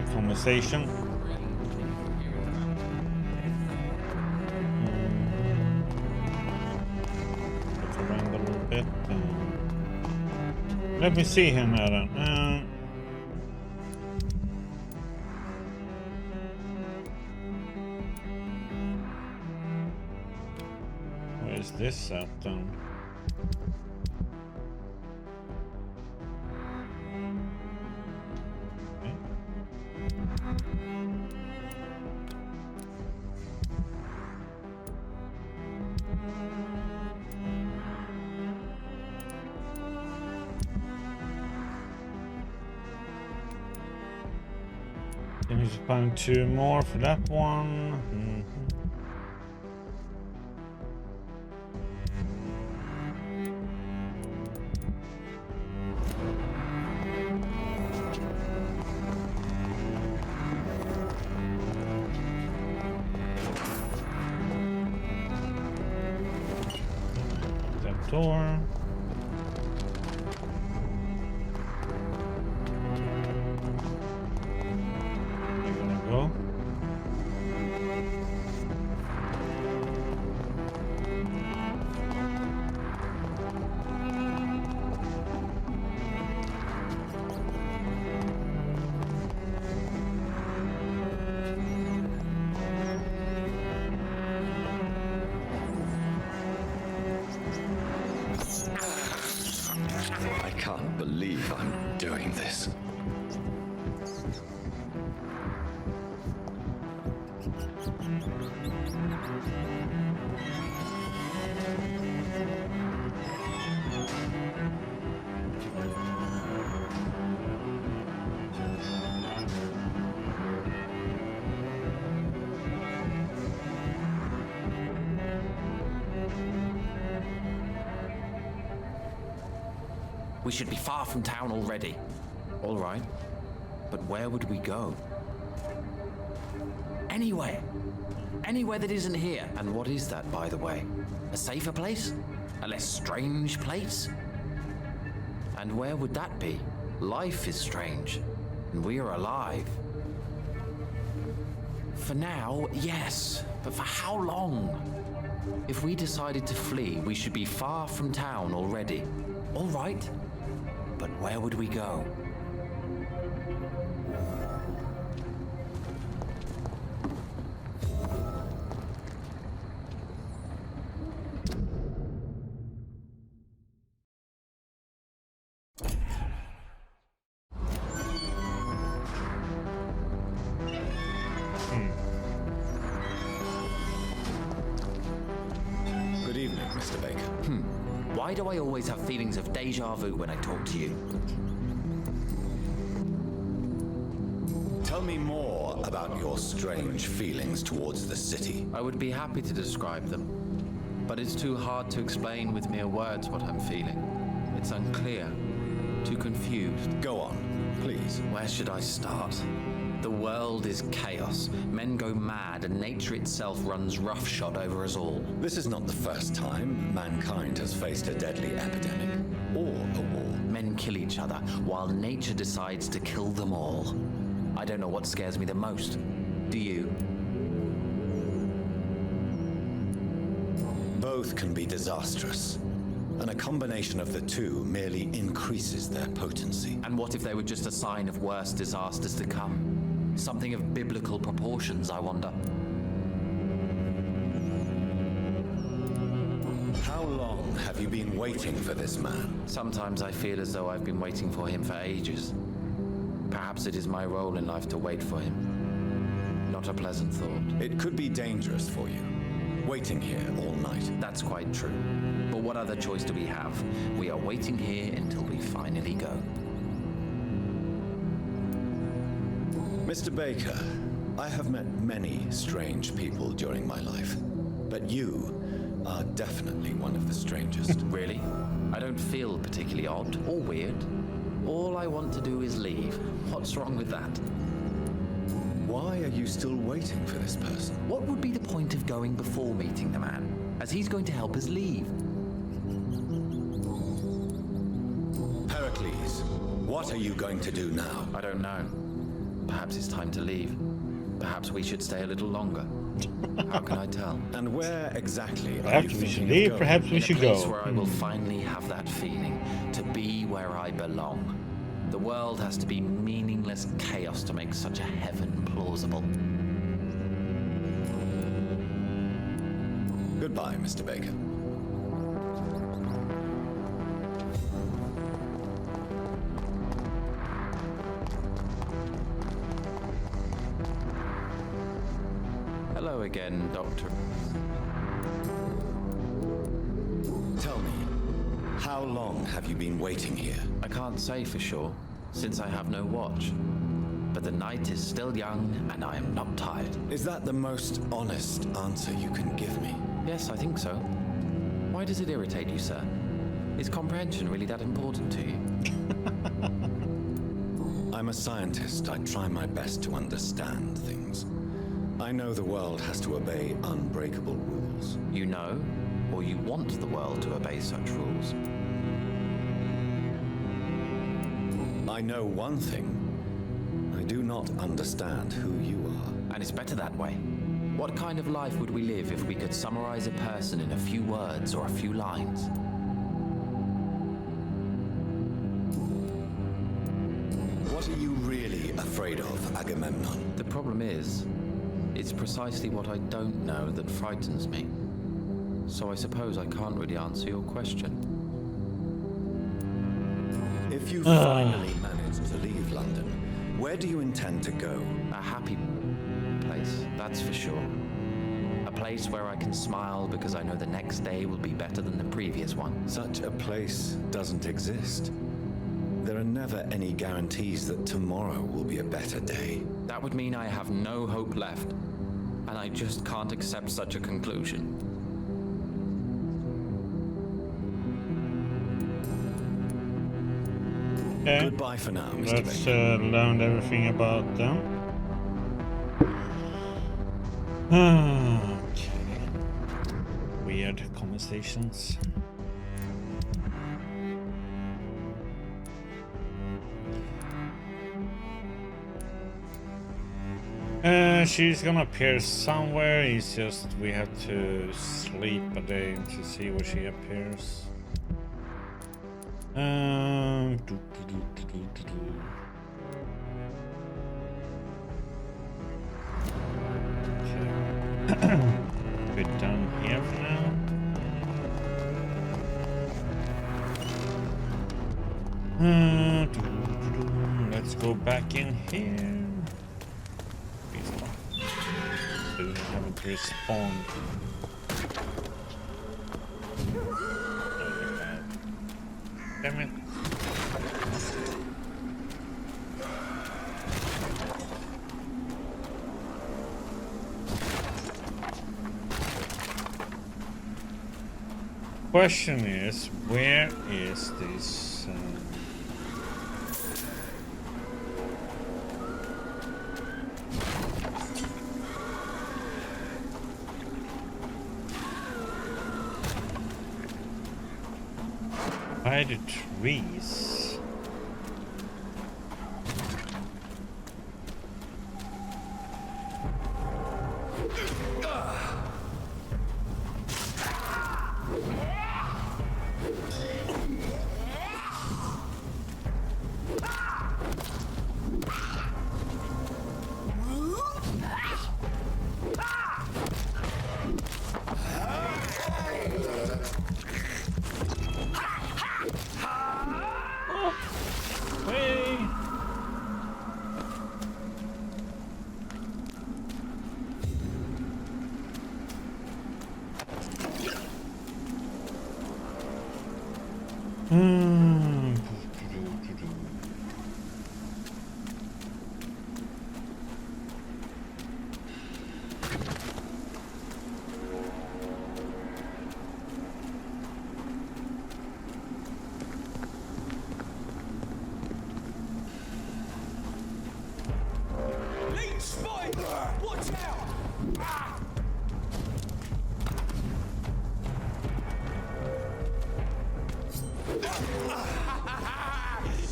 the conversation. Look around a little bit. Let me see him, Adam. Where's this at then? Then we should find 2 more for that one. That door. Go. I can't believe I'm doing this. We should be far from town already. All right, but where would we go? Anywhere. Anywhere that isn't here. And what is that, by the way? A safer place? A less strange place? And where would that be? Life is strange, and we are alive. For now, yes, but for how long? If we decided to flee, we should be far from town already. All right, but where would we go? Good evening, Mr. Baker. Why do I always have feelings of déjà vu when I talk to you? Tell me more about your strange feelings towards the city. I would be happy to describe them, but it's too hard to explain with mere words what I'm feeling. It's unclear, too confused. Go on, please. Where should I start? The world is chaos. Men go mad, and nature itself runs roughshod over us all. This is not the first time mankind has faced a deadly epidemic or a war. Men kill each other, while nature decides to kill them all. I don't know what scares me the most. Do you? Both can be disastrous, and a combination of the two merely increases their potency. And what if they were just a sign of worse disasters to come? Something of biblical proportions, I wonder. How long have you been waiting for this man? Sometimes I feel as though I've been waiting for him for ages. Perhaps it is my role in life to wait for him. Not a pleasant thought. It could be dangerous for you, waiting here all night. That's quite true. But what other choice do we have? We are waiting here until we finally go. Mr. Baker, I have met many strange people during my life, but you are definitely one of the strangest. Really? I don't feel particularly odd or weird. All I want to do is leave. What's wrong with that? Why are you still waiting for this person? What would be the point of going before meeting the man, as he's going to help us leave? Pericles, what are you going to do now? I don't know. Perhaps it's time to leave. Perhaps we should stay a little longer. How can I tell? And where exactly are Perhaps you we should thinking leave, of going? perhaps we should In a place go. where I will finally have that feeling, to be where I belong. The world has to be meaningless chaos to make such a heaven plausible. Goodbye, Mr. Baker. Hello again, Doctor. Tell me, how long have you been waiting here? I can't say for sure, since I have no watch. But the night is still young, and I am not tired. Is that the most honest answer you can give me? Yes, I think so. Why does it irritate you, sir? Is comprehension really that important to you? I'm a scientist. I try my best to understand things. I know the world has to obey unbreakable rules. You know, or you want the world to obey such rules? I know one thing. I do not understand who you are. And it's better that way. What kind of life would we live if we could summarize a person in a few words or a few lines? What are you really afraid of, Agamemnon? The problem is, it's precisely what I don't know that frightens me. So I suppose I can't really answer your question. If you finally manage to leave London, where do you intend to go? A happy place, that's for sure. A place where I can smile because I know the next day will be better than the previous one. Such a place doesn't exist. There are never any guarantees that tomorrow will be a better day. That would mean I have no hope left, and I just can't accept such a conclusion. Okay. Goodbye for now, Mr. Let's Baker. learn everything about them. Okay. Weird conversations. She's gonna appear somewhere. It's just we have to sleep a day to see where she appears. Do. Okay. Bit down here for now. Let's go back in here. Please not. They haven't respawned. Damn it. Question is, where is this? By the trees. Hmm. Leech spotted! Watch out!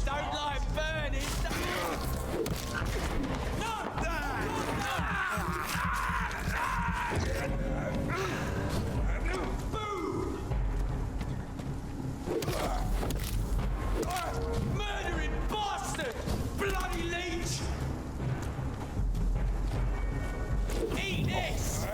Don't like burning! Murdering bastard! Bloody leech! Eat this!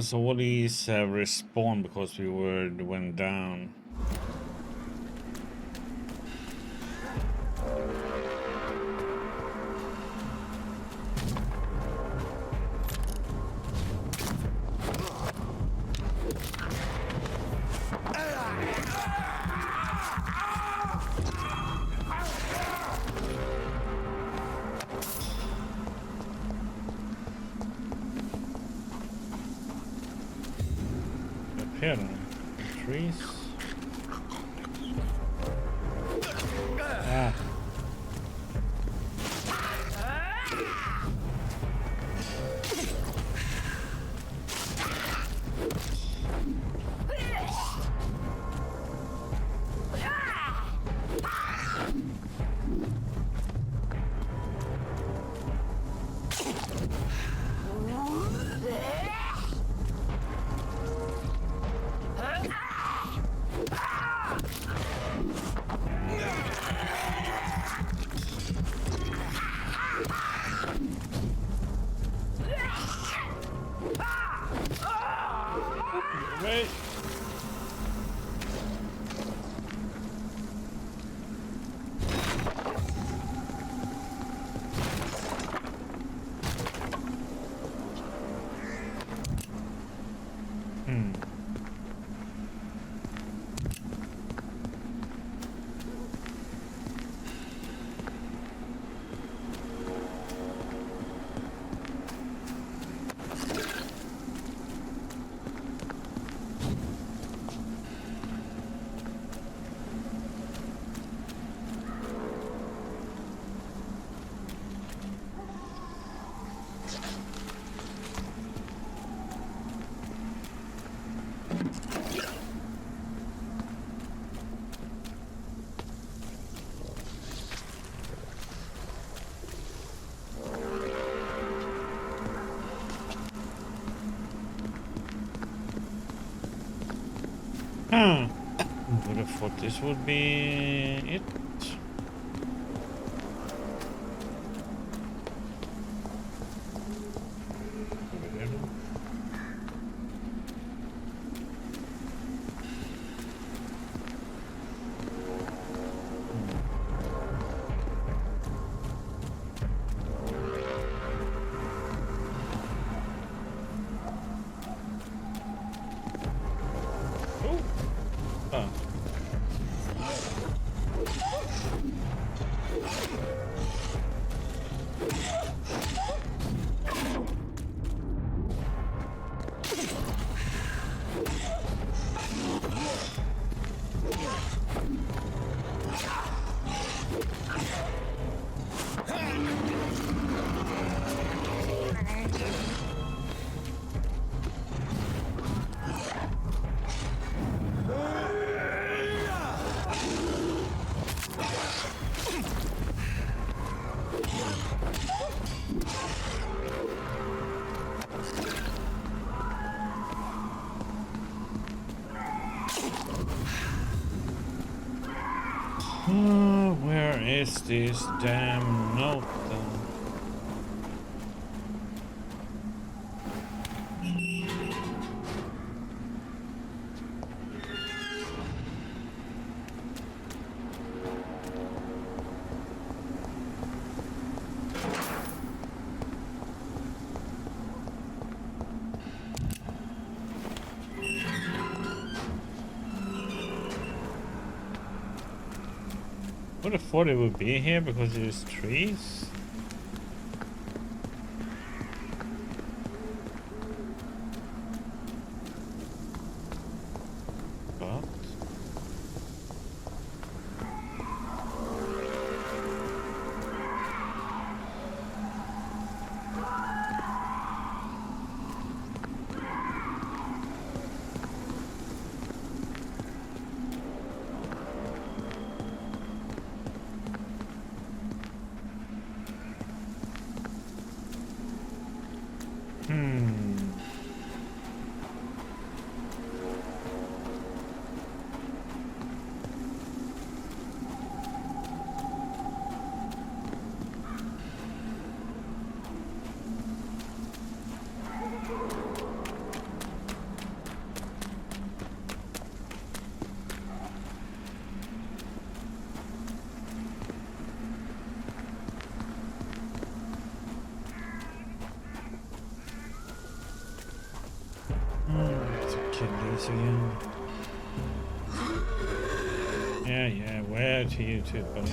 So all these respawn because we went down. Up here, trees. Ah. Wait. Would have thought this would be it. Where is this damn note then? would have thought it would be here because there's trees. But again. Yeah, where to you too, buddy?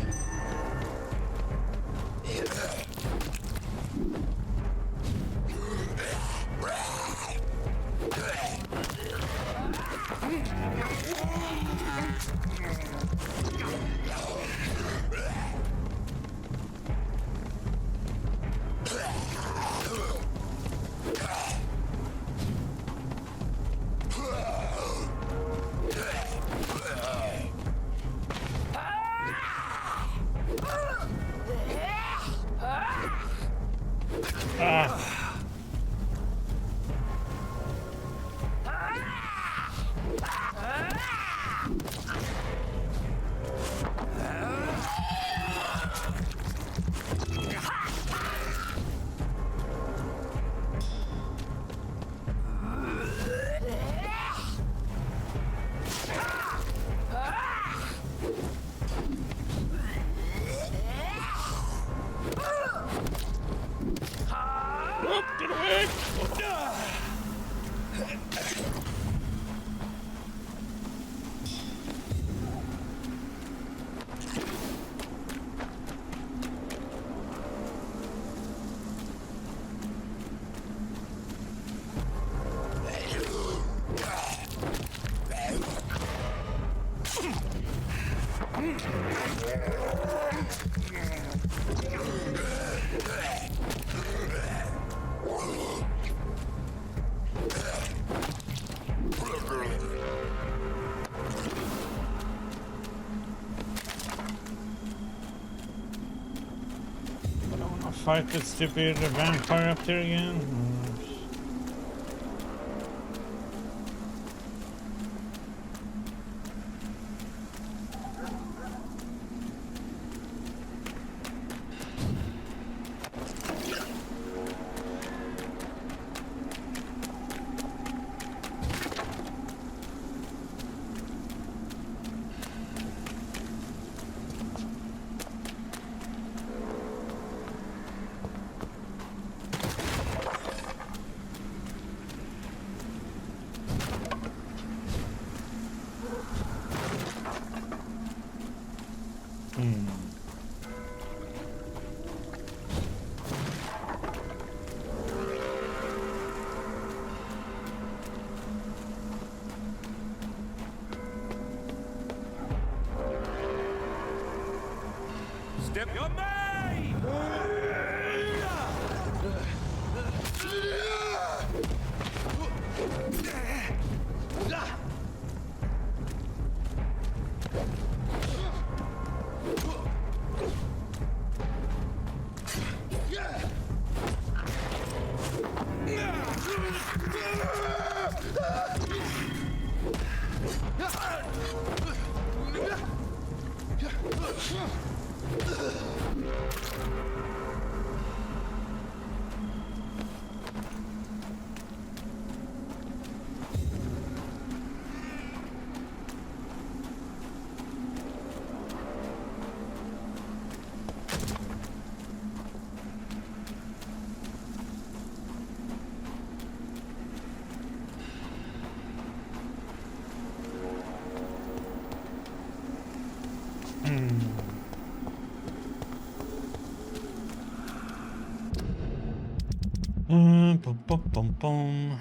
Get away! Fight that stupid vampire up there again? Step your man! Bum, bum, bum, bum.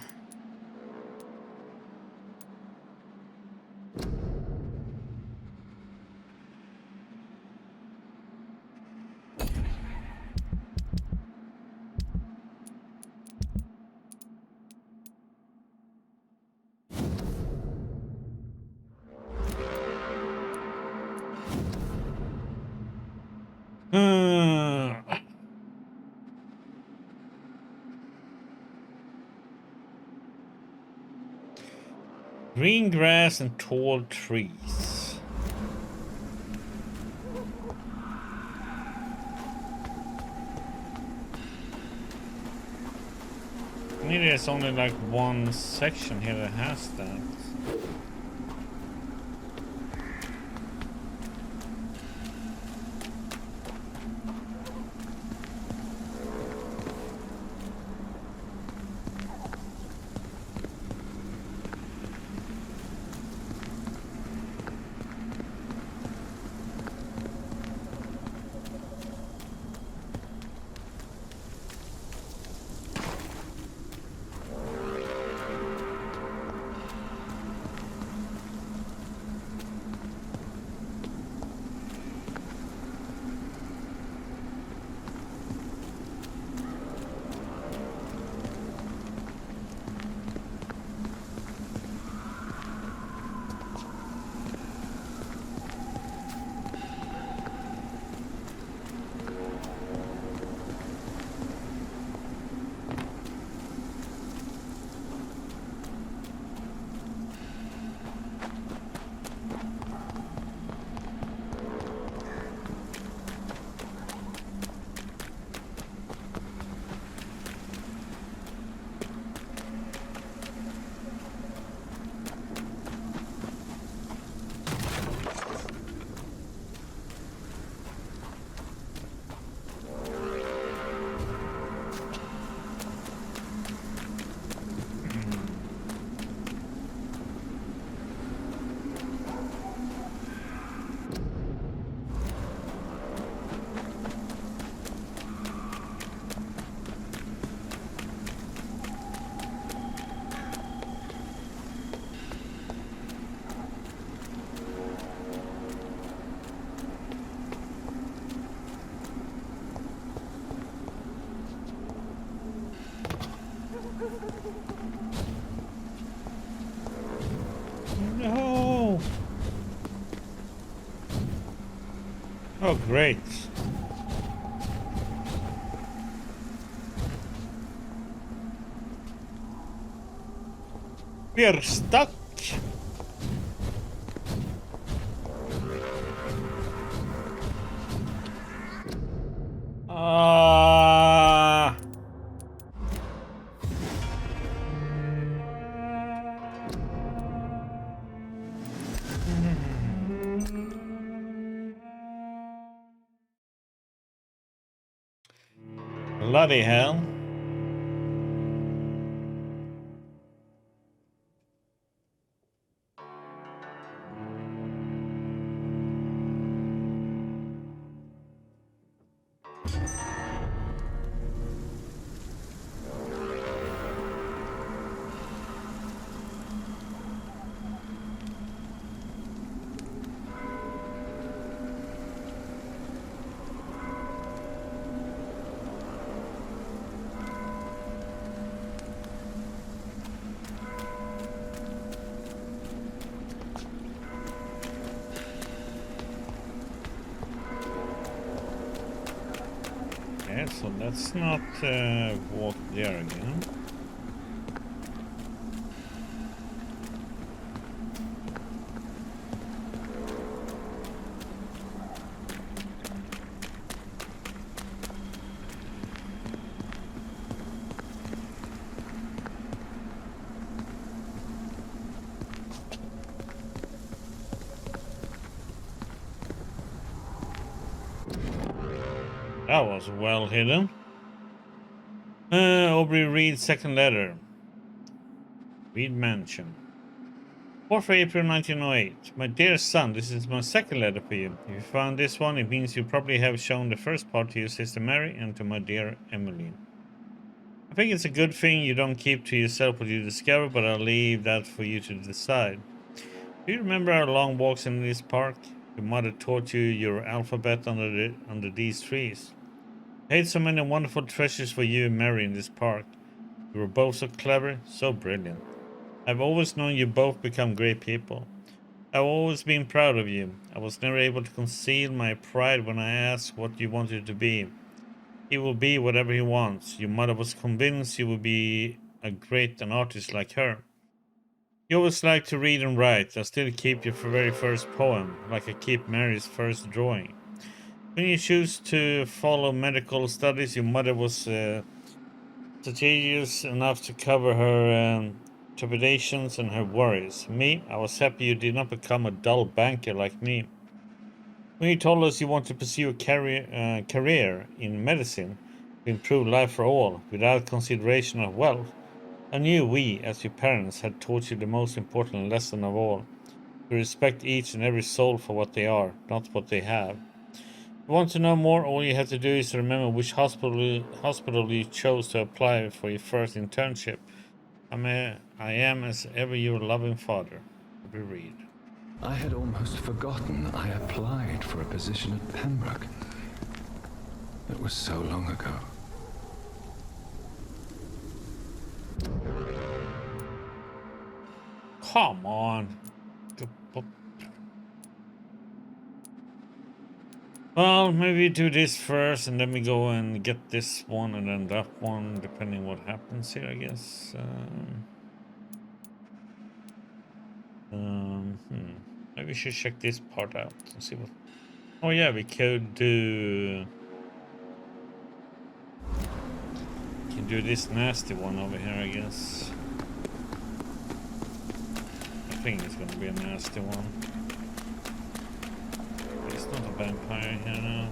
Green grass and tall trees. Maybe there's only like one section here that has that. No! Oh, great. We are stuck. Bloody hell. Okay, so let's not walk there again. That was well hidden. Aubrey Reed's second letter. Reed Mansion. 4th April 1908. My dear son, this is my second letter for you. If you found this one, it means you probably have shown the first part to your sister Mary and to my dear Emmeline. I think it's a good thing you don't keep to yourself what you discover, but I'll leave that for you to decide. Do you remember our long walks in this park? Your mother taught you your alphabet under these trees. I hid so many wonderful treasures for you and Mary in this park. You were both so clever, so brilliant. I've always known you both become great people. I've always been proud of you. I was never able to conceal my pride when I asked what you wanted to be. He will be whatever he wants. Your mother was convinced you would be an artist like her. You always liked to read and write. I still keep your very first poem, like I keep Mary's first drawing. When you choose to follow medical studies, your mother was strategious enough to cover her trepidations and her worries. Me, I was happy you did not become a dull banker like me. When you told us you want to pursue a career in medicine to improve life for all, without consideration of wealth, I knew we, as your parents, had taught you the most important lesson of all, to respect each and every soul for what they are, not what they have. If you want to know more, all you have to do is to remember which hospital you chose to apply for your first internship. I am, as ever, your loving father. We read. I had almost forgotten I applied for a position at Pembroke. It was so long ago. Come on. Well, maybe do this first and then we go and get this one and then that one, depending what happens here, I guess. Maybe we should check this part out and see what... Oh yeah, we could do... We can do this nasty one over here, I guess. I think it's gonna be a nasty one. It's not a vampire here now.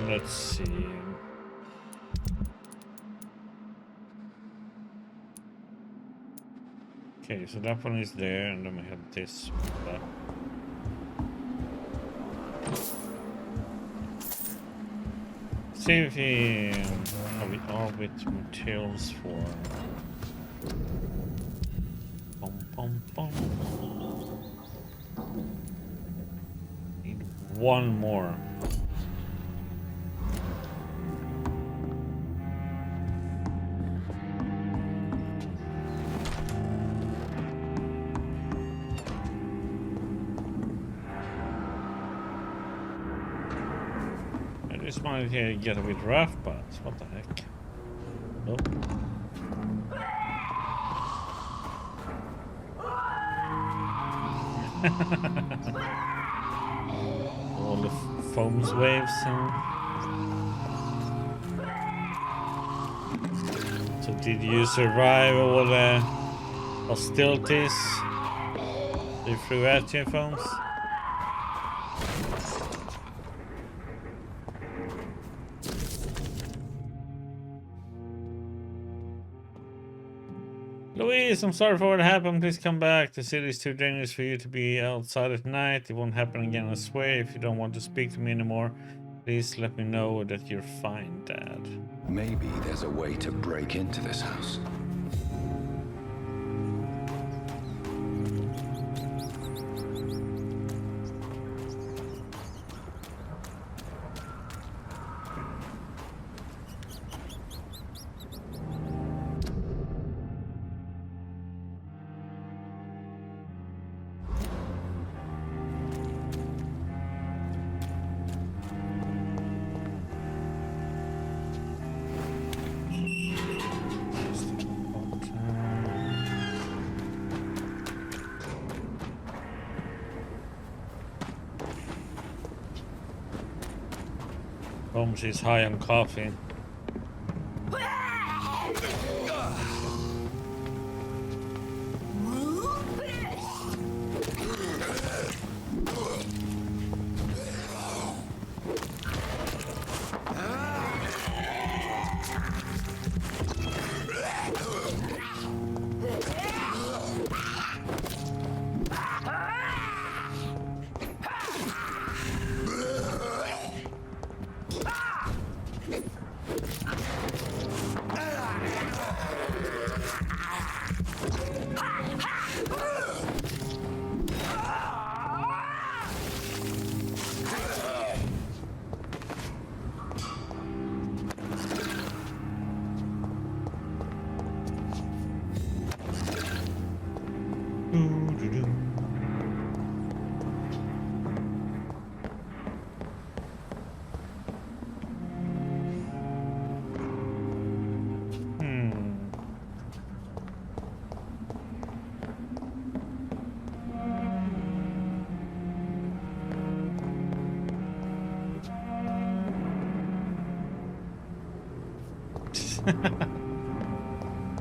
Let's see. Okay, so that one is there, and then we have this one. See if we have all with materials for. Need one more. This one here get a bit rough, but what the heck? Oh. All the foams waves and... So did you survive all the hostilities they threw at you, foams? Louise, I'm sorry for what happened. Please come back. The city is too dangerous for you to be outside at night. It won't happen again, I swear. If you don't want to speak to me anymore, please let me know that you're fine, Dad. Maybe there's a way to break into this house. She's high on coffee. Do-do-do.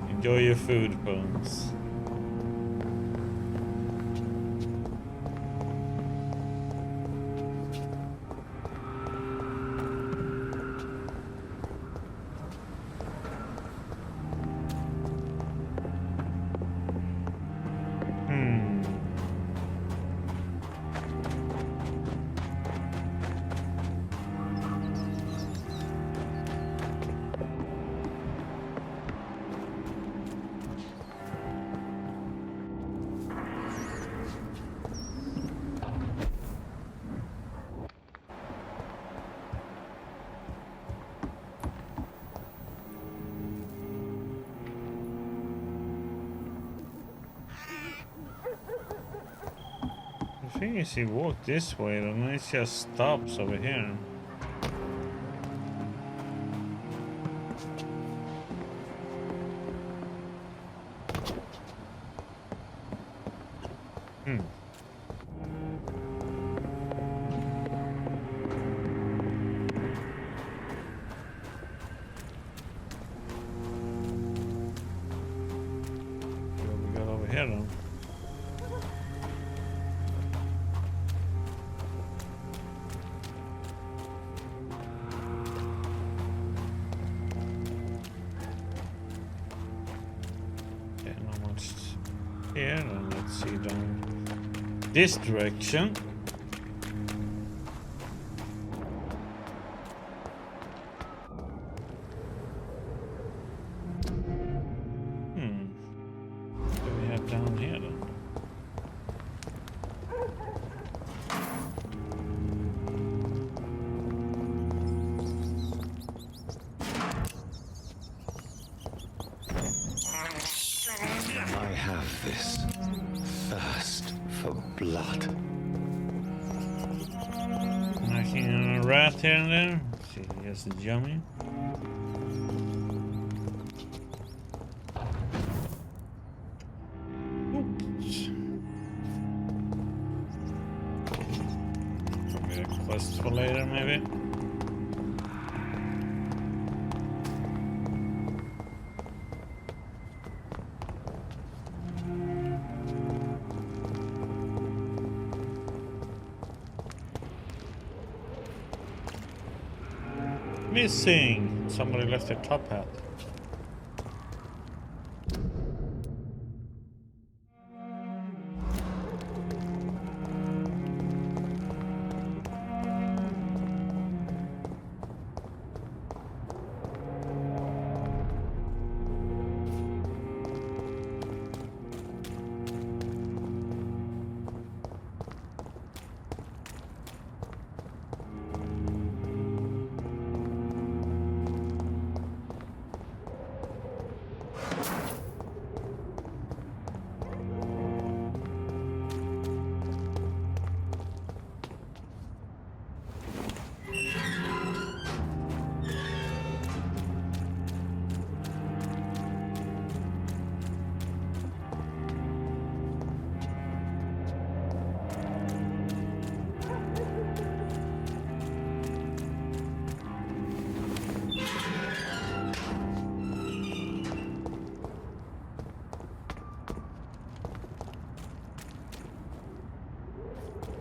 Enjoy your food, Bones. The thing is, he walked this way, and then it just stops over here. What we got over here then? Here, and let's see down this direction. What do we have down here then? I have this thirst for blood. Knocking on a rat here and there. Let's see, here's the yummy. Oops. Probably a quest for later, maybe. Missing! Somebody left their top hat.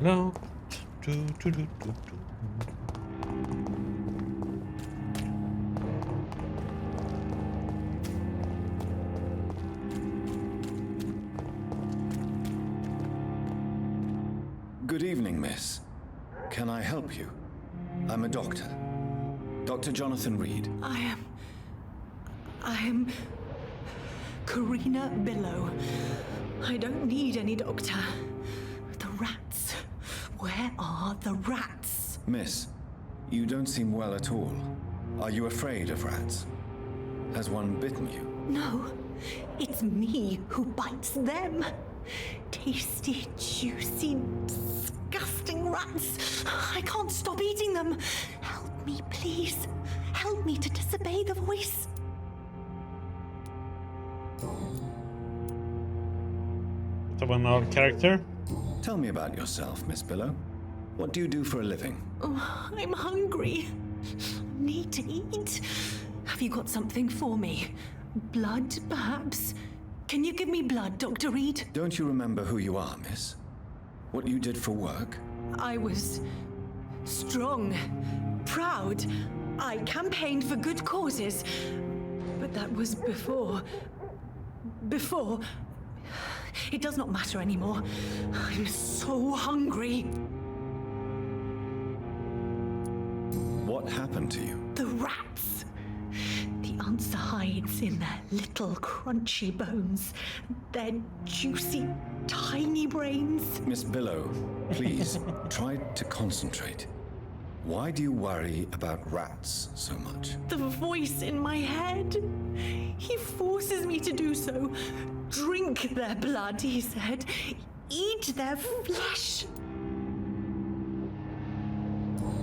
No. Do. Good evening, miss. Can I help you? I'm a doctor. Dr. Jonathan Reed. I am Karina Billow. I don't need any doctor. The rats. Where are the rats? Miss, you don't seem well at all. Are you afraid of rats? Has one bitten you? No, it's me who bites them. Tasty, juicy, disgusting rats. I can't stop eating them. Help me, please. Help me to disobey the voice. Bit of an odd character. Tell me about yourself, Miss Billow. What do you do for a living? Oh, I'm hungry. Need to eat. Have you got something for me? Blood, perhaps? Can you give me blood, Dr. Reed? Don't you remember who you are, miss? What you did for work? I was strong, proud. I campaigned for good causes. But that was before. Before. It does not matter anymore. I'm so hungry. What happened to you? The rats. The answer hides in their little crunchy bones, their juicy, tiny brains. Miss Billow, please, try to concentrate. Why do you worry about rats so much? The voice in my head. He forces me to do so. Drink their blood, he said. Eat their flesh.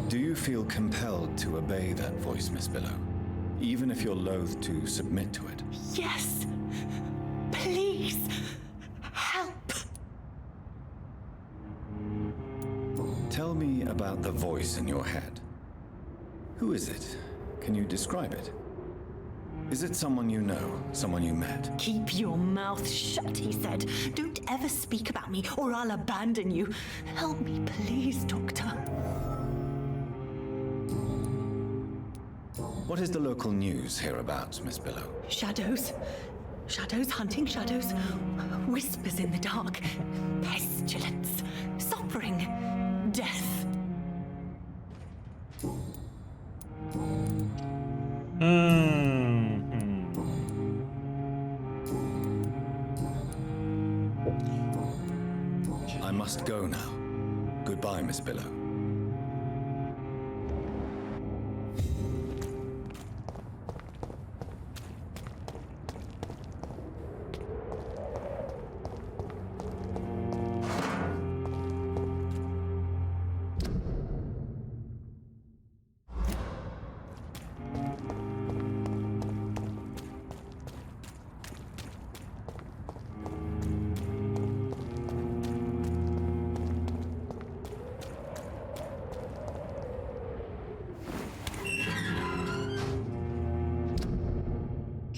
Do you feel compelled to obey that voice, Miss Billow? Even if you're loath to submit to it? Yes. Please. Help. Tell me about the voice in your head. Who is it? Can you describe it? Is it someone you know, someone you met? Keep your mouth shut, he said. Don't ever speak about me, or I'll abandon you. Help me, please, Doctor. What is the local news hereabouts, Miss Billow? Shadows. Shadows hunting shadows. Whispers in the dark. Pestilence. Suffering. Death. I must go now. Goodbye, Miss Billow.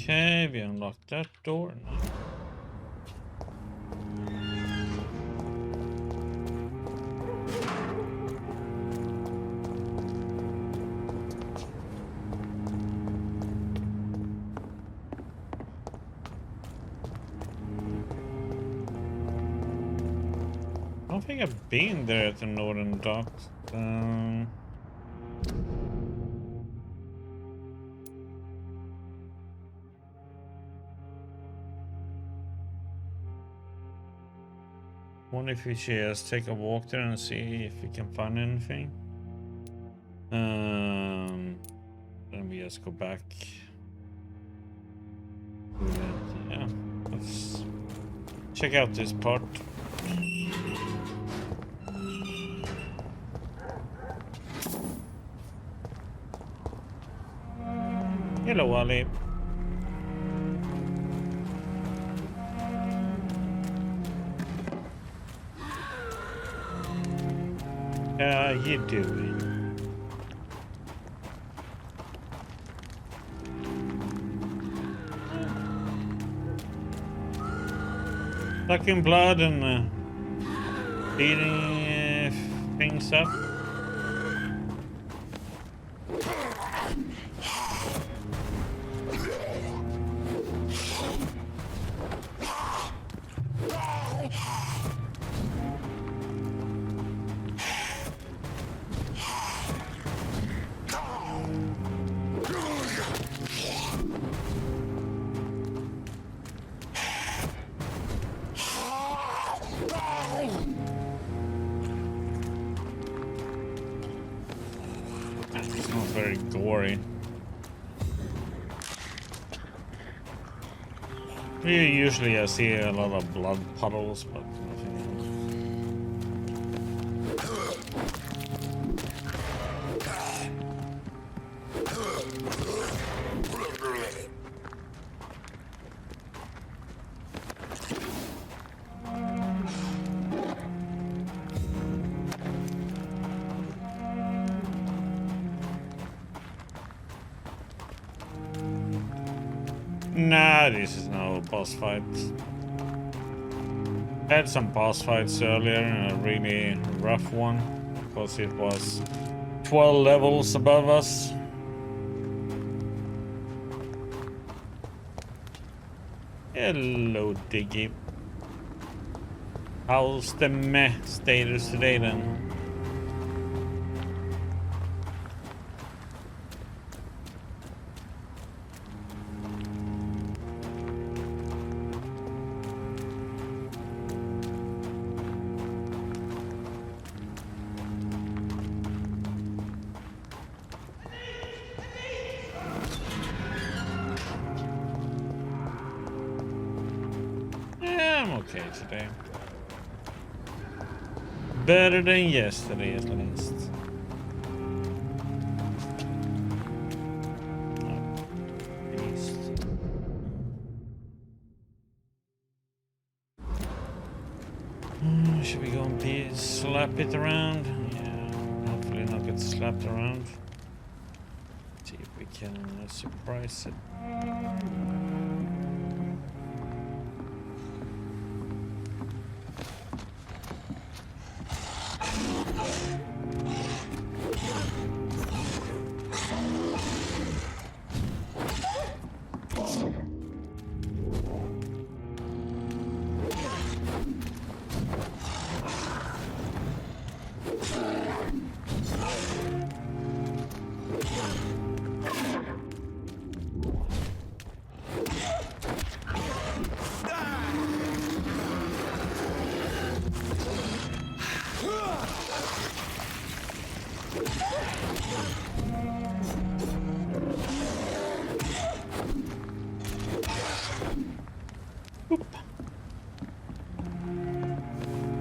Okay, we unlocked that door now. I don't think I've been there at the Northern Docks. Wonder if we should just take a walk there and see if we can find anything. Then we just go back. Yeah, let's check out this part. Hello, Wally. How you doing? Sucking blood and beating things up. It's not very gory. Usually I see a lot of blood puddles, but nothing else. Nah, this is no boss fight. Had some boss fights earlier, a really rough one, because it was 12 levels above us. Hello, Diggy. How's the meh status today then? I'm okay today. Better than yesterday, at least. Should we go and slap it around? Yeah, hopefully not get slapped around. See if we can surprise it.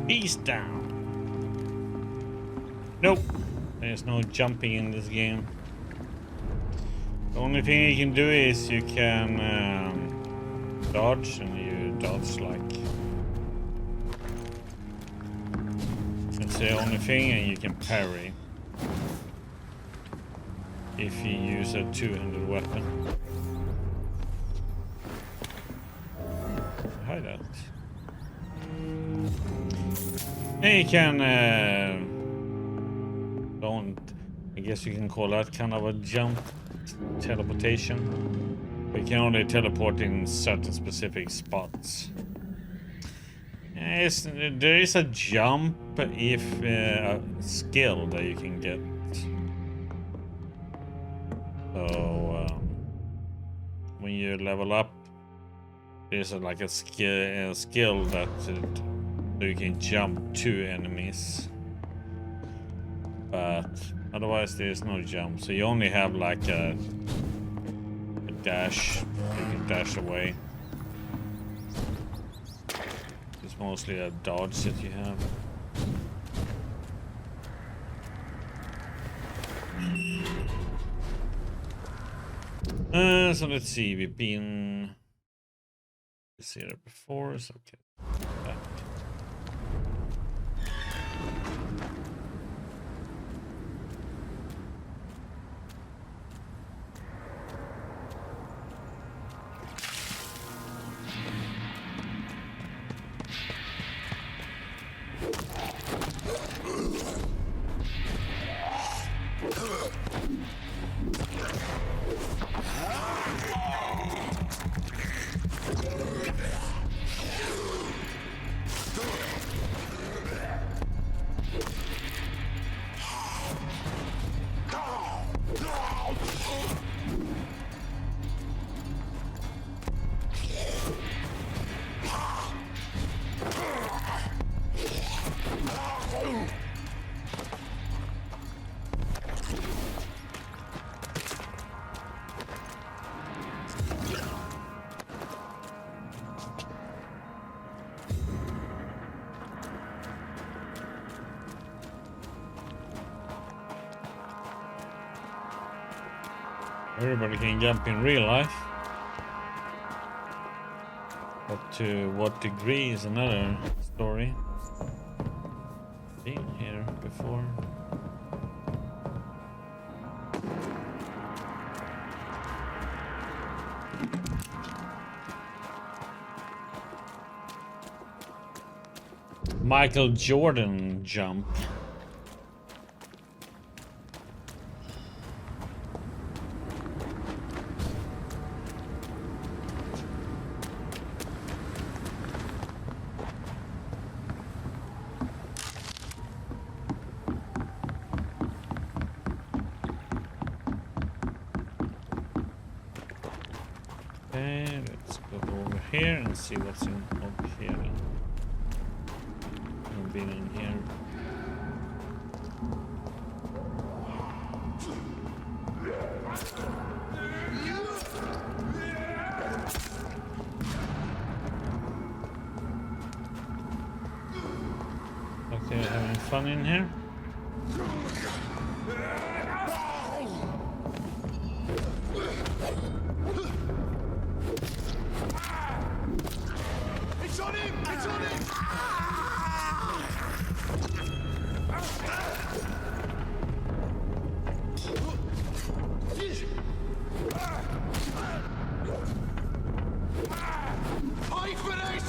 He's down. Nope. There's no jumping in this game. The only thing you can do is you can dodge, and you dodge like... That's the only thing, and you can parry. If you use a two-handed weapon. Hide out. And you can I guess you can call that kind of a jump teleportation. But you can only teleport in certain specific spots. There is a jump if a skill that you can get. So when you level up, there's like a skill that so you can jump to enemies, but otherwise there's no jump. So you only have like a dash. You can dash away. It's mostly a dodge that you have. So let's see. We've been here before, so okay. Back. Everybody can jump in real life. But to what degree is another story. Been here before. Michael Jordan jump. Okay, let's go over here and see what's in over here. I've been in here. Like they're having fun in here. It's on him! It's on him! Fight for this!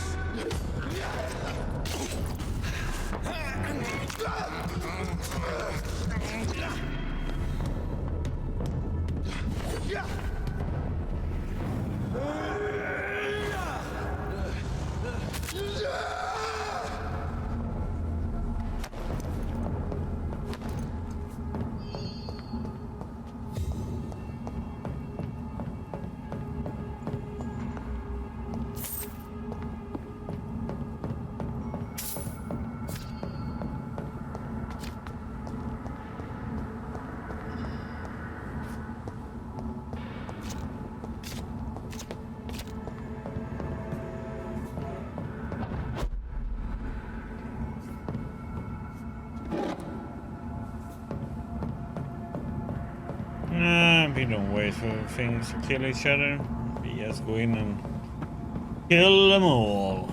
We don't wait for things to kill each other. We just go in and kill them all.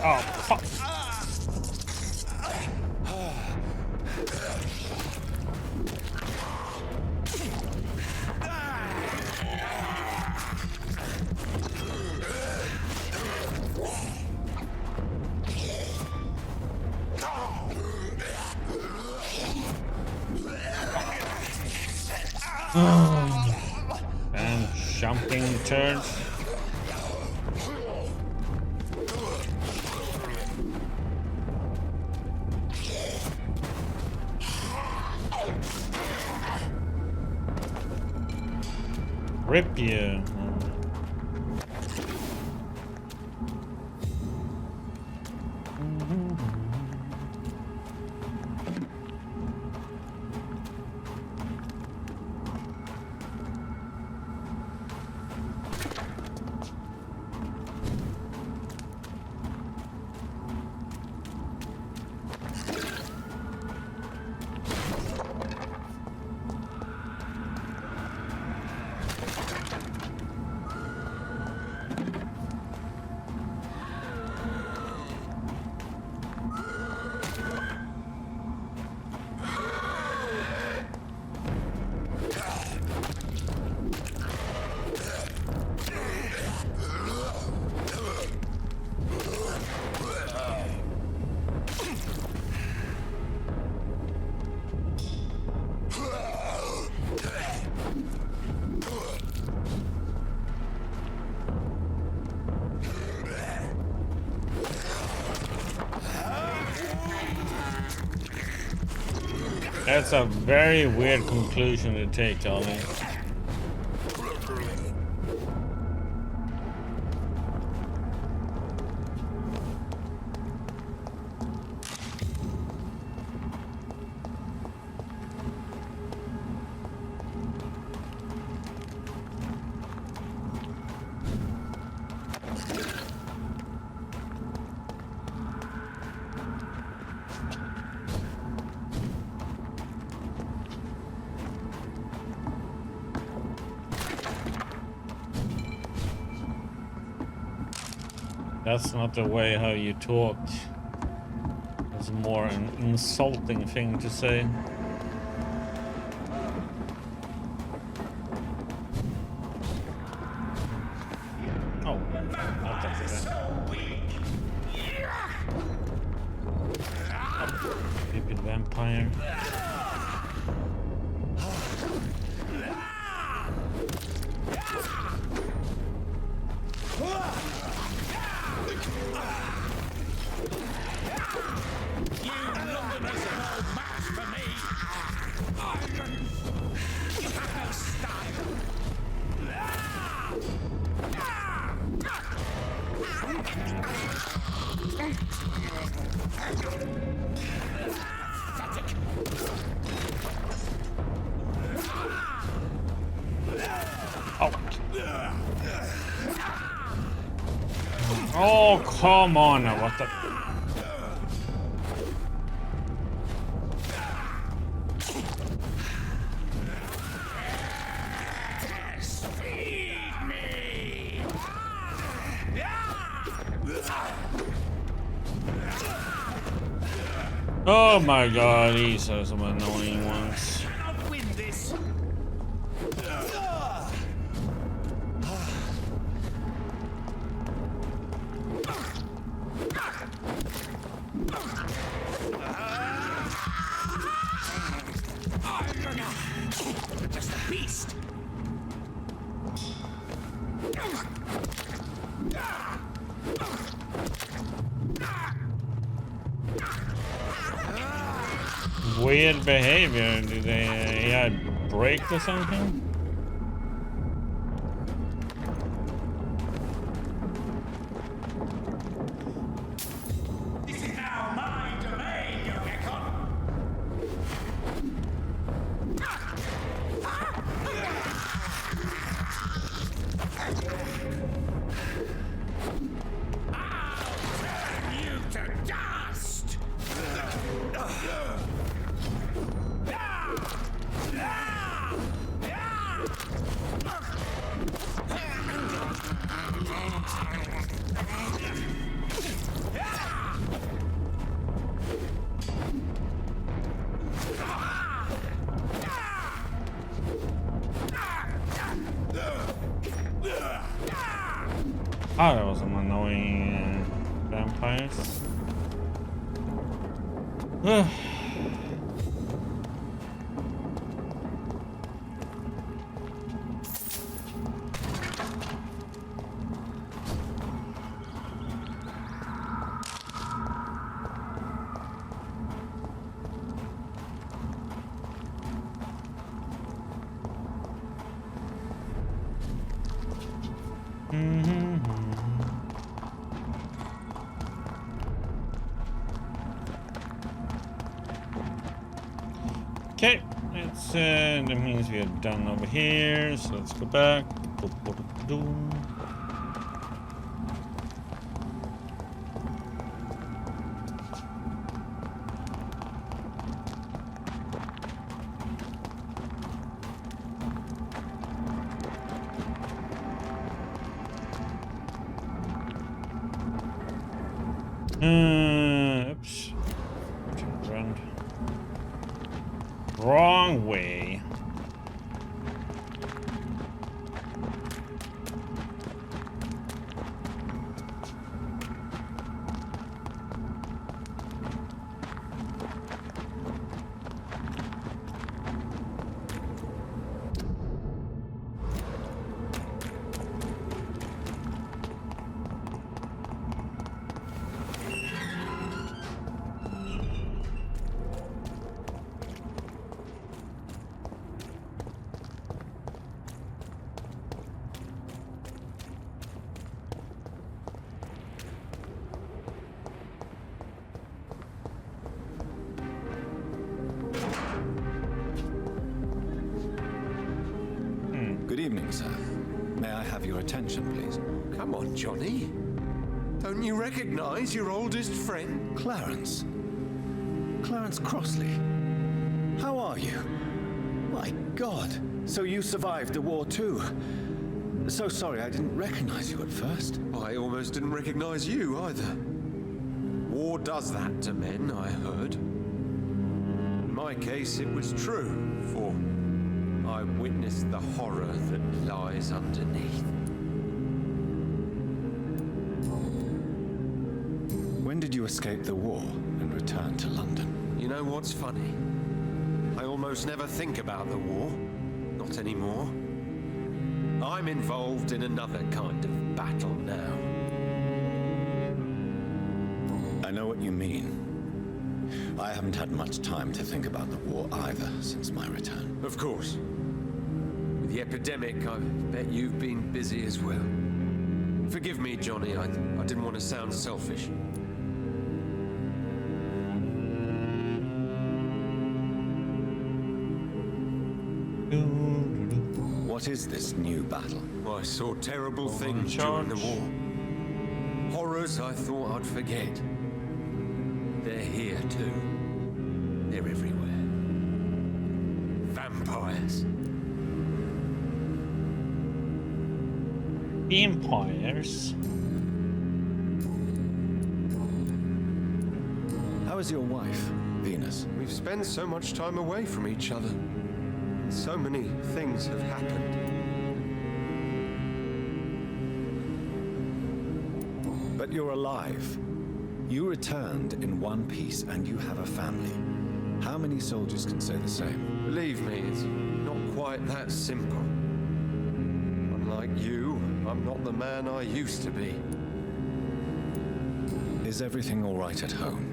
Oh, fuck. And jumping turds. Rip you. That's a very weird conclusion to take, Ollie. That's not the way how you talked. It's more an insulting thing to say. Oh, I'll take that. Stupid vampire. Oh, come on now, what the... Oh my god, these are some annoying ones. Just a beast. Weird behavior. Did they break or something? This is now my domain, you Gekon. I'll turn you to dust. Oh, that was some annoying vampires. Okay, it's that means we are done over here, so let's go back. Oops. Turn around. Wrong way. your attention, please? Come on, Johnny. Don't you recognize your oldest friend? Clarence. Clarence Crossley. How are you? My God. So you survived the war too. So sorry I didn't recognize you at first. I almost didn't recognize you either. War does that to men, I heard. In my case, it was true, for I witnessed the horror that lies underneath. When did you escape the war and return to London? You know what's funny? I almost never think about the war. Not anymore. I'm involved in another kind of battle now. I know what you mean. I haven't had much time to think about the war either since my return. Of course. With the epidemic, I bet you've been busy as well. Forgive me, Johnny, I didn't want to sound selfish. What is this new battle? I saw terrible things during the war. Horrors I thought I'd forget. They're here too. They're everywhere. Vampires. Vampires? How is your wife, Venus? We've spent so much time away from each other. So many things have happened. But you're alive. You returned in one piece and you have a family. How many soldiers can say the same? Believe me, it's not quite that simple. Unlike you, I'm not the man I used to be. Is everything all right at home?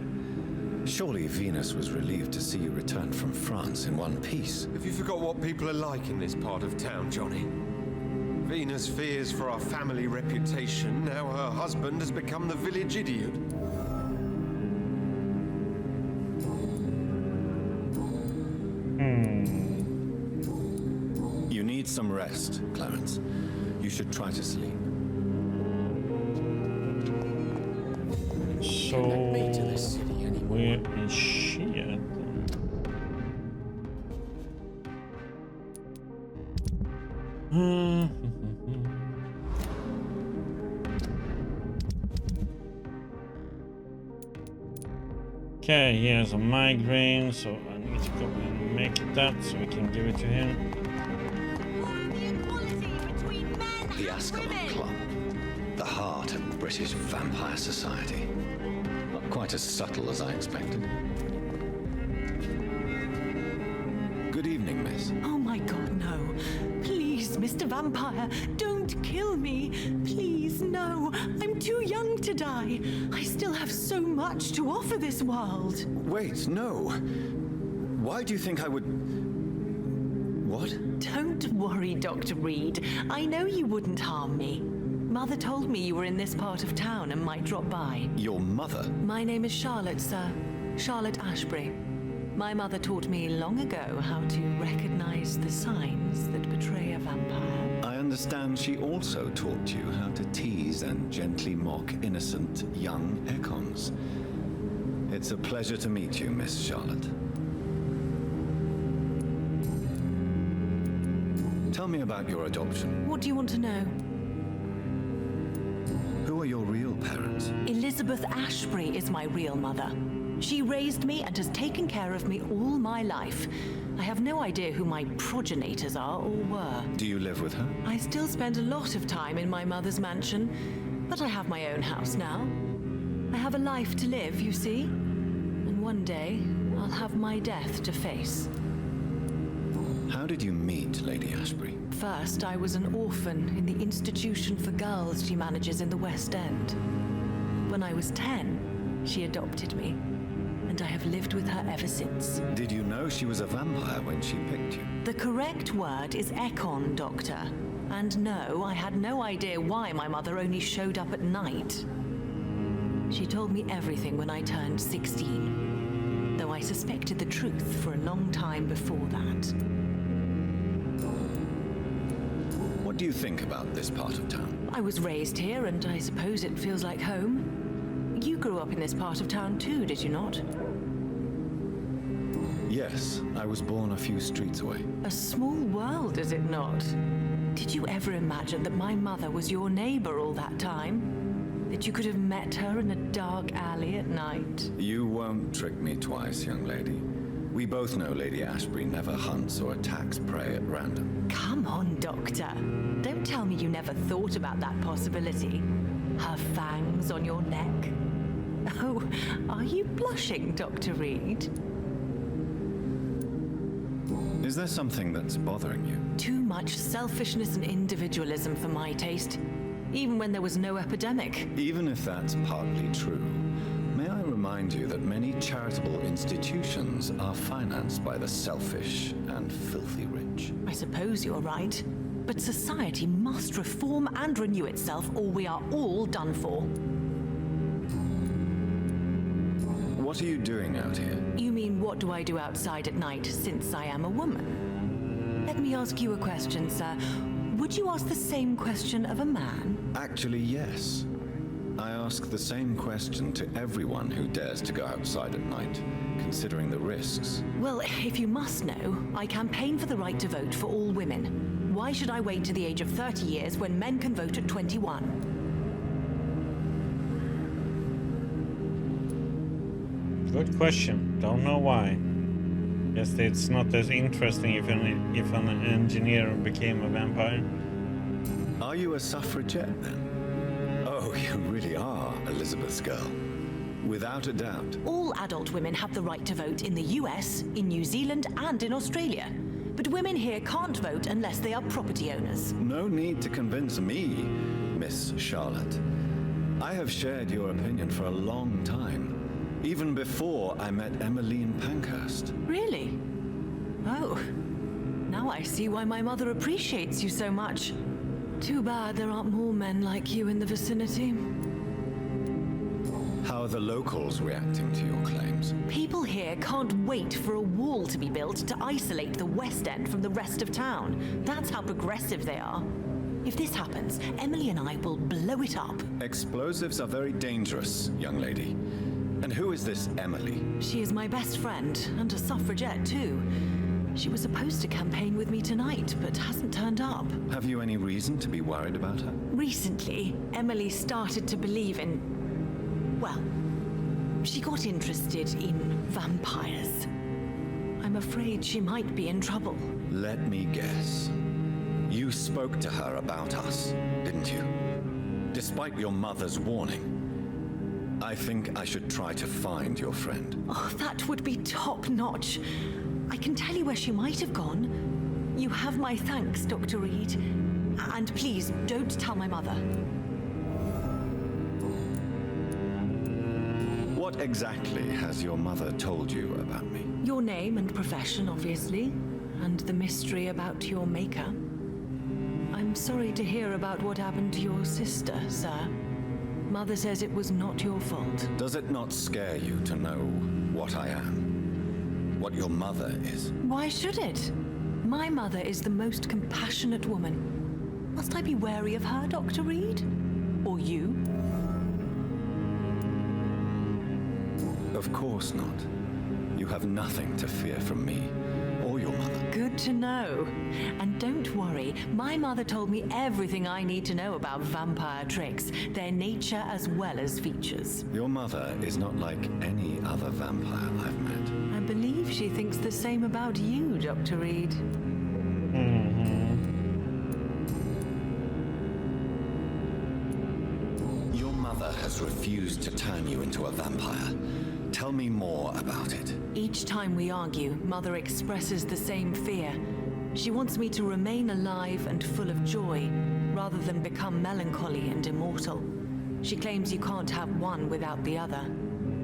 Surely Venus was relieved to see you return from France in one piece. Have you forgot what people are like in this part of town, Johnny? Venus fears for our family reputation. Now her husband has become the village idiot. You need some rest, Clarence. You should try to sleep. So, where is she at? Okay, he has a migraine, so I need to go and make that so we can give it to him. The Ascalon Club, the heart of British vampire society. Not quite as subtle as I expected. Good evening, miss. Oh my God, no. Please, Mr. Vampire, don't kill me. Please, no. I'm too young to die. I still have so much to offer this world. Wait, no. Why do you think I would... What? Don't worry, Dr. Reed. I know you wouldn't harm me. Mother told me you were in this part of town and might drop by. Your mother? My name is Charlotte, sir. Charlotte Ashbury. My mother taught me long ago how to recognize the signs that betray a vampire. I understand she also taught you how to tease and gently mock innocent young Ekons. It's a pleasure to meet you, Miss Charlotte. Tell me about your adoption. What do you want to know? Who are your real parents? Elizabeth Ashbury is my real mother. She raised me and has taken care of me all my life. I have no idea who my progenitors are or were. Do you live with her? I still spend a lot of time in my mother's mansion, but I have my own house now. I have a life to live, you see. And one day, I'll have my death to face. How did you meet Lady Ashbury? First, I was an orphan in the institution for girls she manages in the West End. When I was 10, she adopted me, and I have lived with her ever since. Did you know she was a vampire when she picked you? The correct word is Ekon, Doctor. And no, I had no idea why my mother only showed up at night. She told me everything when I turned 16, though I suspected the truth for a long time before that. What What do you think about this part of town? I was raised here, and I suppose it feels like home. You grew up in this part of town too, did you not? Yes, I was born a few streets away. A small world, is it not? Did you ever imagine that my mother was your neighbor all that time? That you could have met her in a dark alley at night? You won't trick me twice, young lady. We both know Lady Ashbury never hunts or attacks prey at random. Come on, Doctor. Don't tell me you never thought about that possibility. Her fangs on your neck. Oh, are you blushing, Dr. Reed? Is there something that's bothering you? Too much selfishness and individualism for my taste. Even when there was no epidemic. Even if that's partly true, may I remind you that many charitable institutions are financed by the selfish and filthy rich. I suppose you're right. But society must reform and renew itself, or we are all done for. What are you doing out here? You mean, what do I do outside at night, since I am a woman? Let me ask you a question, sir. Would you ask the same question of a man? Actually, yes. I ask the same question to everyone who dares to go outside at night, considering the risks. Well, if you must know, I campaign for the right to vote for all women. Why should I wait to the age of 30 years when men can vote at 21? Good question. Don't know why. Guess it's not as interesting if an engineer became a vampire. Are you a suffragette then? Oh, you really are Elizabeth's girl. Without a doubt. All adult women have the right to vote in the US, in New Zealand, and in Australia. But women here can't vote unless they are property owners. No need to convince me, Miss Charlotte. I have shared your opinion for a long time. Even before I met Emmeline Pankhurst. Really? Oh. Now I see why my mother appreciates you so much. Too bad there aren't more men like you in the vicinity. How are the locals reacting to your claims? People here can't wait for a wall to be built to isolate the West End from the rest of town. That's how progressive they are. If this happens, Emily and I will blow it up. Explosives are very dangerous, young lady. And who is this Emily? She is my best friend, and a suffragette too. She was supposed to campaign with me tonight, but hasn't turned up. Have you any reason to be worried about her? Recently, Emily started to believe in... well, she got interested in vampires. I'm afraid she might be in trouble. Let me guess. You spoke to her about us, didn't you? Despite your mother's warning. I think I should try to find your friend. Oh, that would be top-notch. I can tell you where she might have gone. You have my thanks, Dr. Reed. And please, don't tell my mother. What exactly has your mother told you about me? Your name and profession, obviously. And the mystery about your maker. I'm sorry to hear about what happened to your sister, sir. Mother says it was not your fault. Does it not scare you to know what I am? What your mother is? Why should it? My mother is the most compassionate woman. Must I be wary of her, Dr. Reed? Or you? Of course not. You have nothing to fear from me or your mother. Good to know. And don't worry, my mother told me everything I need to know about vampire tricks, their nature as well as features. Your mother is not like any other vampire I've met. I believe she thinks the same about you, Dr. Reed. Your mother has refused to turn you into a vampire. Tell me more about it. Each time we argue, Mother expresses the same fear. She wants me to remain alive and full of joy, rather than become melancholy and immortal. She claims you can't have one without the other.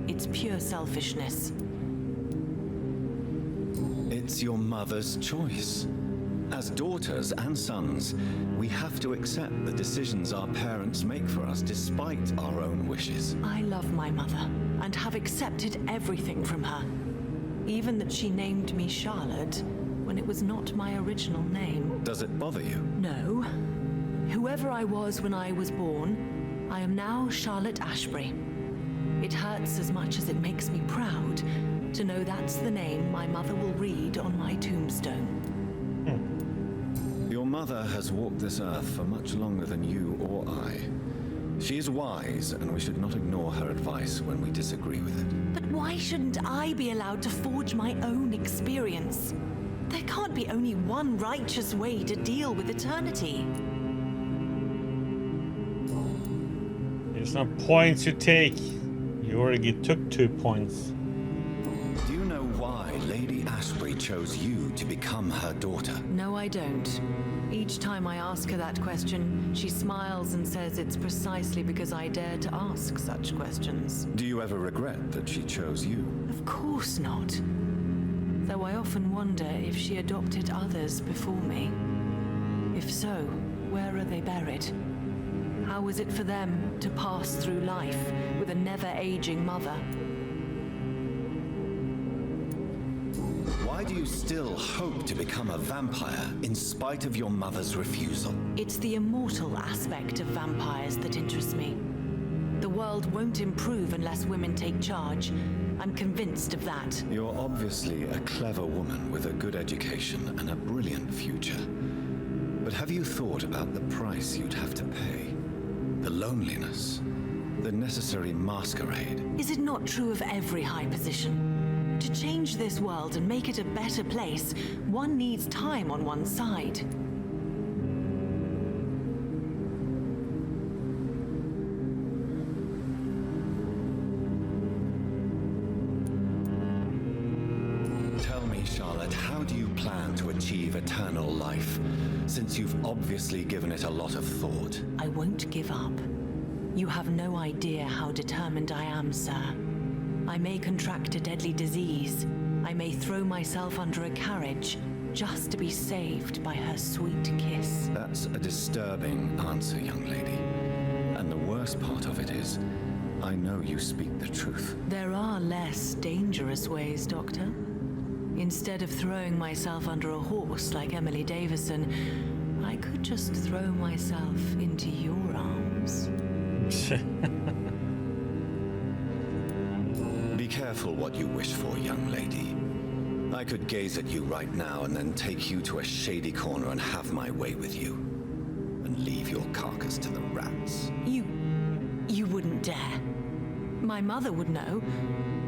It's pure selfishness. It's your mother's choice. As daughters and sons, we have to accept the decisions our parents make for us despite our own wishes. I love my mother, and have accepted everything from her. Even that she named me Charlotte, when it was not my original name. Does it bother you? No, Whoever I was when I was born, I am now Charlotte Ashbury. It hurts as much as it makes me proud to know that's the name my mother will read on my tombstone. Your mother has walked this earth for much longer than you or I. She is wise, and we should not ignore her advice when we disagree with it. But why shouldn't I be allowed to forge my own experience? There can't be only one righteous way to deal with eternity. There's no points you take. You already took 2 points. Do you know why Lady Ashbury chose you to become her daughter? No, I don't. Each time I ask her that question, she smiles and says it's precisely because I dare to ask such questions. Do you ever regret that she chose you? Of course not. Though I often wonder if she adopted others before me. If so, where are they buried? How was it for them to pass through life with a never-aging mother? Why do you still hope to become a vampire in spite of your mother's refusal? It's the immortal aspect of vampires that interests me. The world won't improve unless women take charge. I'm convinced of that. You're obviously a clever woman with a good education and a brilliant future. But have you thought about the price you'd have to pay? The loneliness, the necessary masquerade. Is it not true of every high position? To change this world and make it a better place, one needs time on one's side. Tell me, Charlotte, how do you plan to achieve eternal life, since you've obviously given it a lot of thought? I won't give up. You have no idea how determined I am, sir. I may contract a deadly disease. I may throw myself under a carriage just to be saved by her sweet kiss. That's a disturbing answer, young lady. And the worst part of it is, I know you speak the truth. There are less dangerous ways, Doctor. Instead of throwing myself under a horse like Emily Davison, I could just throw myself into your arms. Be careful what you wish for, young lady. I could gaze at you right now and then take you to a shady corner and have my way with you. And leave your carcass to the rats. You wouldn't dare. My mother would know.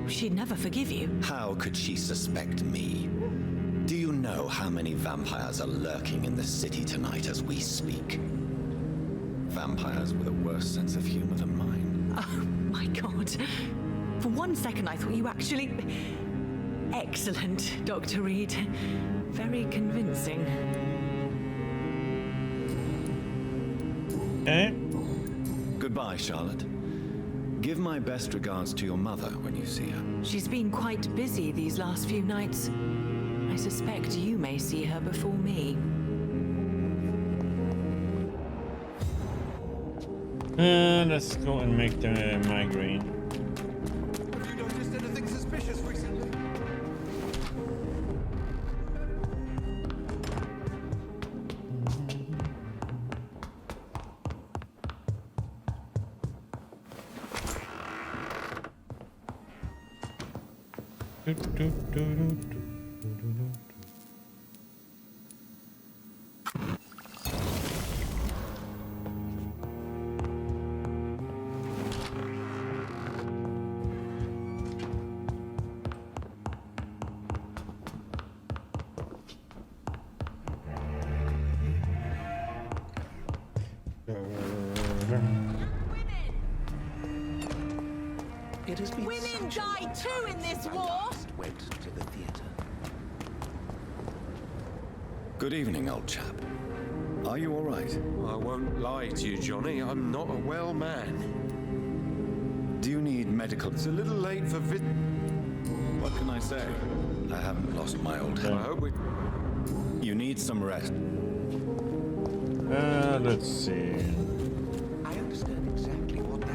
She'd never forgive you. How could she suspect me? Do you know how many vampires are lurking in the city tonight as we speak? Vampires with a worse sense of humor than mine. Oh, my God. For one second, I thought you actually... Excellent, Dr. Reed. Very convincing. Okay. Goodbye, Charlotte. Give my best regards to your mother when you see her. She's been quite busy these last few nights. I suspect you may see her before me. Let's go and make the migraine. Have you noticed anything suspicious recently? It has been Women die too in this war! went to the theater. Good evening, old chap. Are you all right? I won't lie to you, Johnny. I'm not a well man. Do you need medical... It's a little late for What can I say? I haven't lost my old head. I hope we... You need some rest. Let's see. I understand exactly what that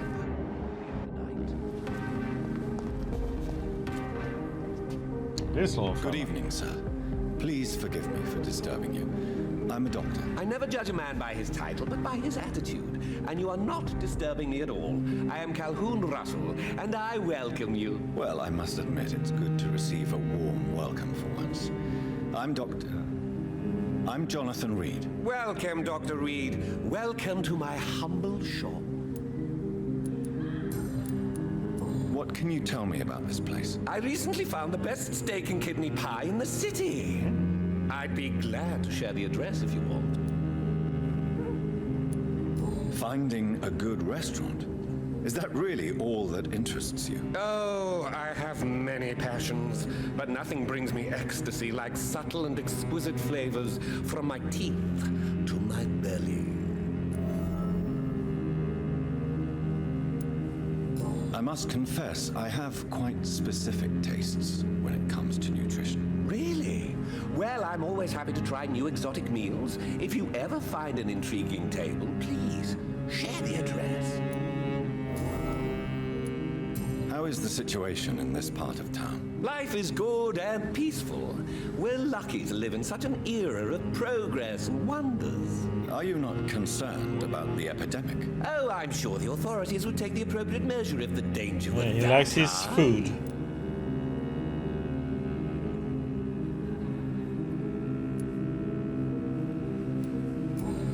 This whole Good evening, sir. Please forgive me for disturbing you. I'm a doctor. I never judge a man by his title, but by his attitude. And you are not disturbing me at all. I am Calhoun Russell, and I welcome you. Well, I must admit it's good to receive a warm welcome for once. I'm Jonathan Reed. Welcome, Dr. Reed. Welcome to my humble shop. What can you tell me about this place? I recently found the best steak and kidney pie in the city. I'd be glad to share the address if you want. Finding a good restaurant? Is that really all that interests you? Oh, I have many passions, but nothing brings me ecstasy like subtle and exquisite flavors from my teeth to my belly. I must confess, I have quite specific tastes when it comes to nutrition. Really? Well, I'm always happy to try new exotic meals. If you ever find an intriguing table, please share the address. How is the situation in this part of town? Life is good and peaceful. We're lucky to live in such an era of progress and wonders. Are you not concerned about the epidemic? Oh, I'm sure the authorities would take the appropriate measure if the danger were He that likes his high. food.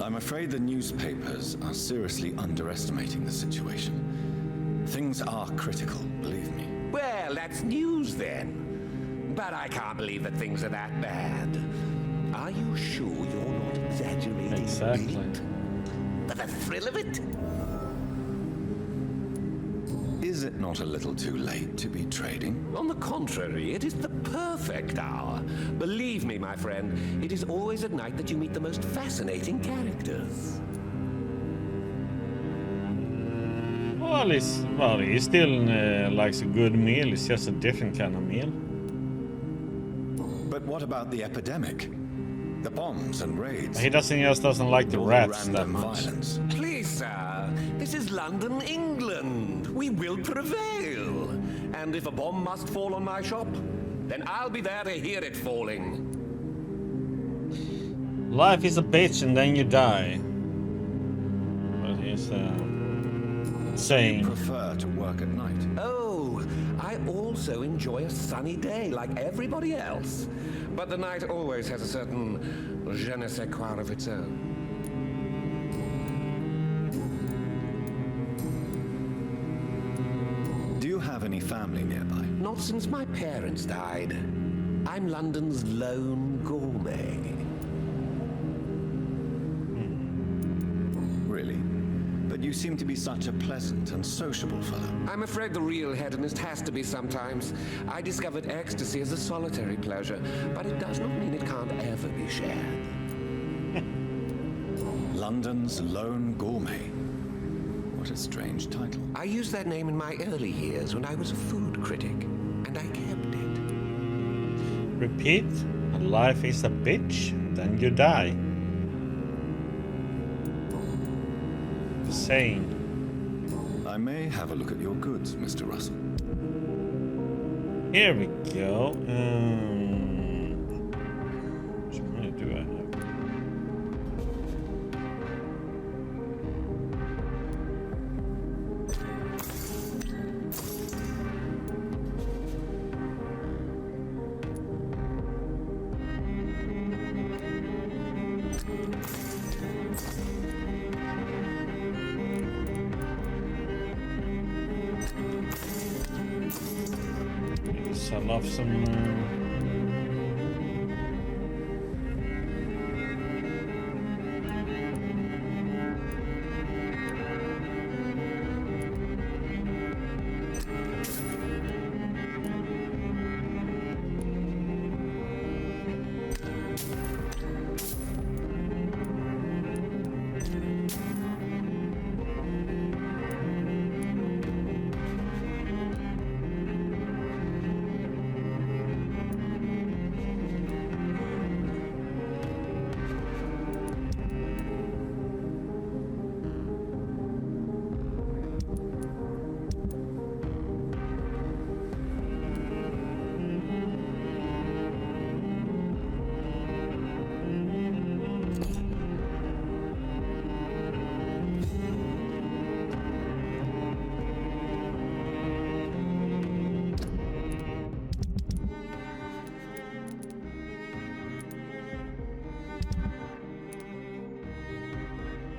I'm afraid the newspapers are seriously underestimating the situation. Things are critical, believe me. Well, that's news then. But I can't believe that things are that bad. Are you sure you're not exaggerating? Exactly. For the thrill of it? Is it not a little too late to be trading? On the contrary, it is the perfect hour. Believe me, my friend, it is always at night that you meet the most fascinating characters. Well, he still likes a good meal. It's just a different kind of meal. But what about the epidemic? The bombs and raids? He just doesn't like the All rats that random much. violence. Please, sir, this is London, England. We will prevail. And if a bomb must fall on my shop, then I'll be there to hear it falling. Life is a bitch and then you die. What he's saying. You prefer to work at night? Oh, I also enjoy a sunny day like everybody else. But the night always has a certain je ne sais quoi of its own. Do you have any family nearby? Not since my parents died. I'm London's lone gourmet. Really? But you seem to be such a pleasant and sociable fellow. I'm afraid the real hedonist has to be sometimes. I discovered ecstasy as a solitary pleasure, but it does not mean it can't ever be shared. London's lone gourmet. What a strange title. I used that name in my early years when I was a food critic, and I kept it. Repeat, life is a bitch, then you die. The saying. I may have a look at your goods, Mr. Russell. Here we go. Which money do I have? Sell off some.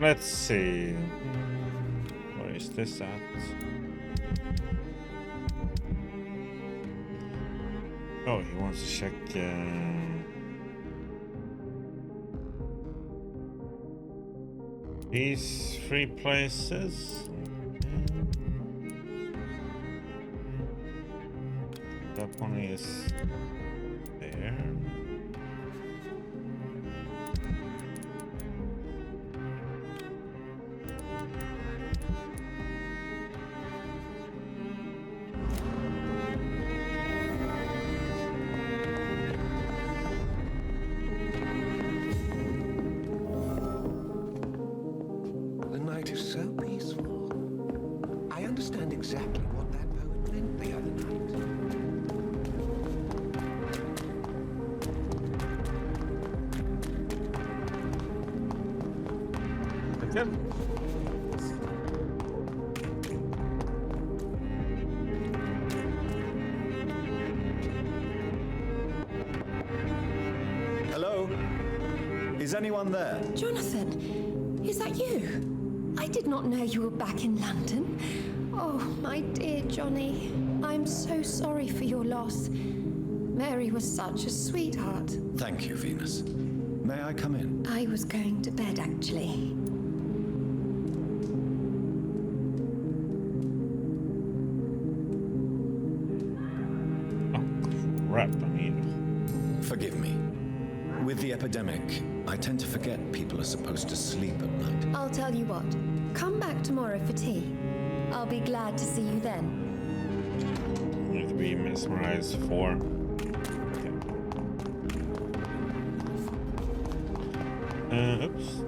let's see. Where is this at? Oh, he wants to check these 3 places. That one is there. The night is so peaceful. I understand exactly what that poet meant the other night. Hello? Is anyone there? Jonathan, is that you? I did not know you were back in London. Oh, my dear Johnny. I'm so sorry for your loss. Mary was such a sweetheart. Thank you, Venus. May I come in? I was going to bed, actually. Crap, I mean. Forgive me. With the epidemic, I tend to forget people are supposed to sleep at night. I'll tell you what. Come back tomorrow for tea. I'll be glad to see you then. Need to be mesmerized for. Oops.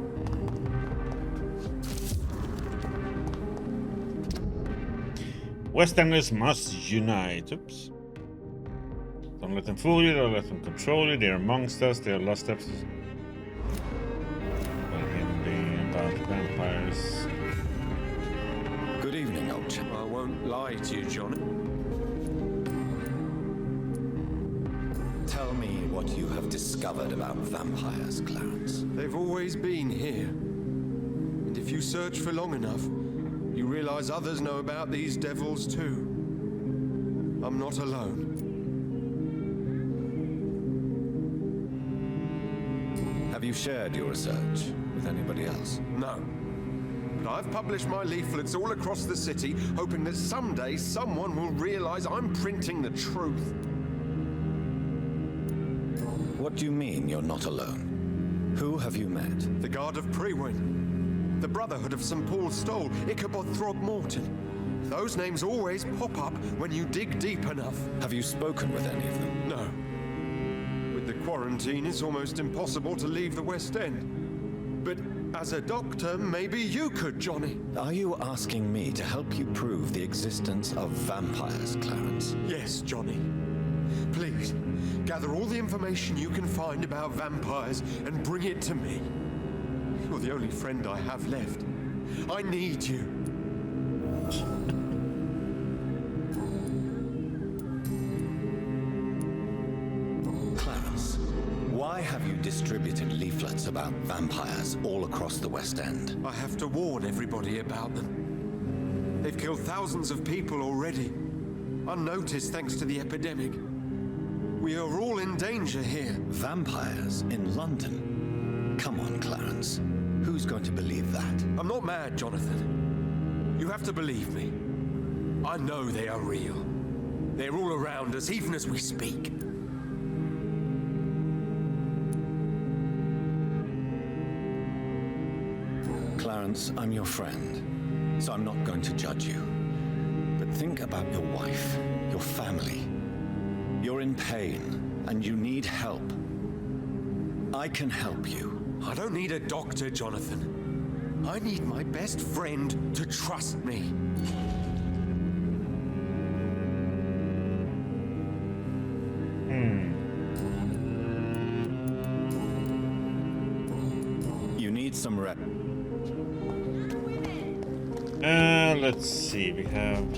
Westerners must unite. Oops. Don't let them fool you, don't let them control you. They're amongst us, they are lost steps. About vampires. Good evening, old chap. I won't lie to you, Johnny. Tell me what you have discovered about vampires, Clarence. They've always been here. And if you search for long enough, you realize others know about these devils too. I'm not alone. Have you shared your research with anybody else? No. But I've published my leaflets all across the city, hoping that someday someone will realize I'm printing the truth. What do you mean you're not alone? Who have you met? The Guard of Prewin, the Brotherhood of St. Paul Stole, Ichabod Throgmorton. Those names always pop up when you dig deep enough. Have you spoken with any of them? No. With the quarantine, it's almost impossible to leave the West End. But as a doctor, maybe you could, Johnny. Are you asking me to help you prove the existence of vampires, Clarence? Yes, Johnny. Please, gather all the information you can find about vampires and bring it to me. You're the only friend I have left. I need you. Clarence, why have you distributed leaflets about vampires all across the West End? I have to warn everybody about them. They've killed thousands of people already, unnoticed thanks to the epidemic. We are all in danger here. Vampires in London? Come on, Clarence. Who's going to believe that? I'm not mad, Jonathan. You have to believe me. I know they are real. They're all around us, even as we speak. Clarence, I'm your friend, so I'm not going to judge you. But think about your wife, your family. You're in pain, and you need help. I can help you. I don't need a doctor, Jonathan. I need my best friend to trust me. You need some rep. Let's see, we have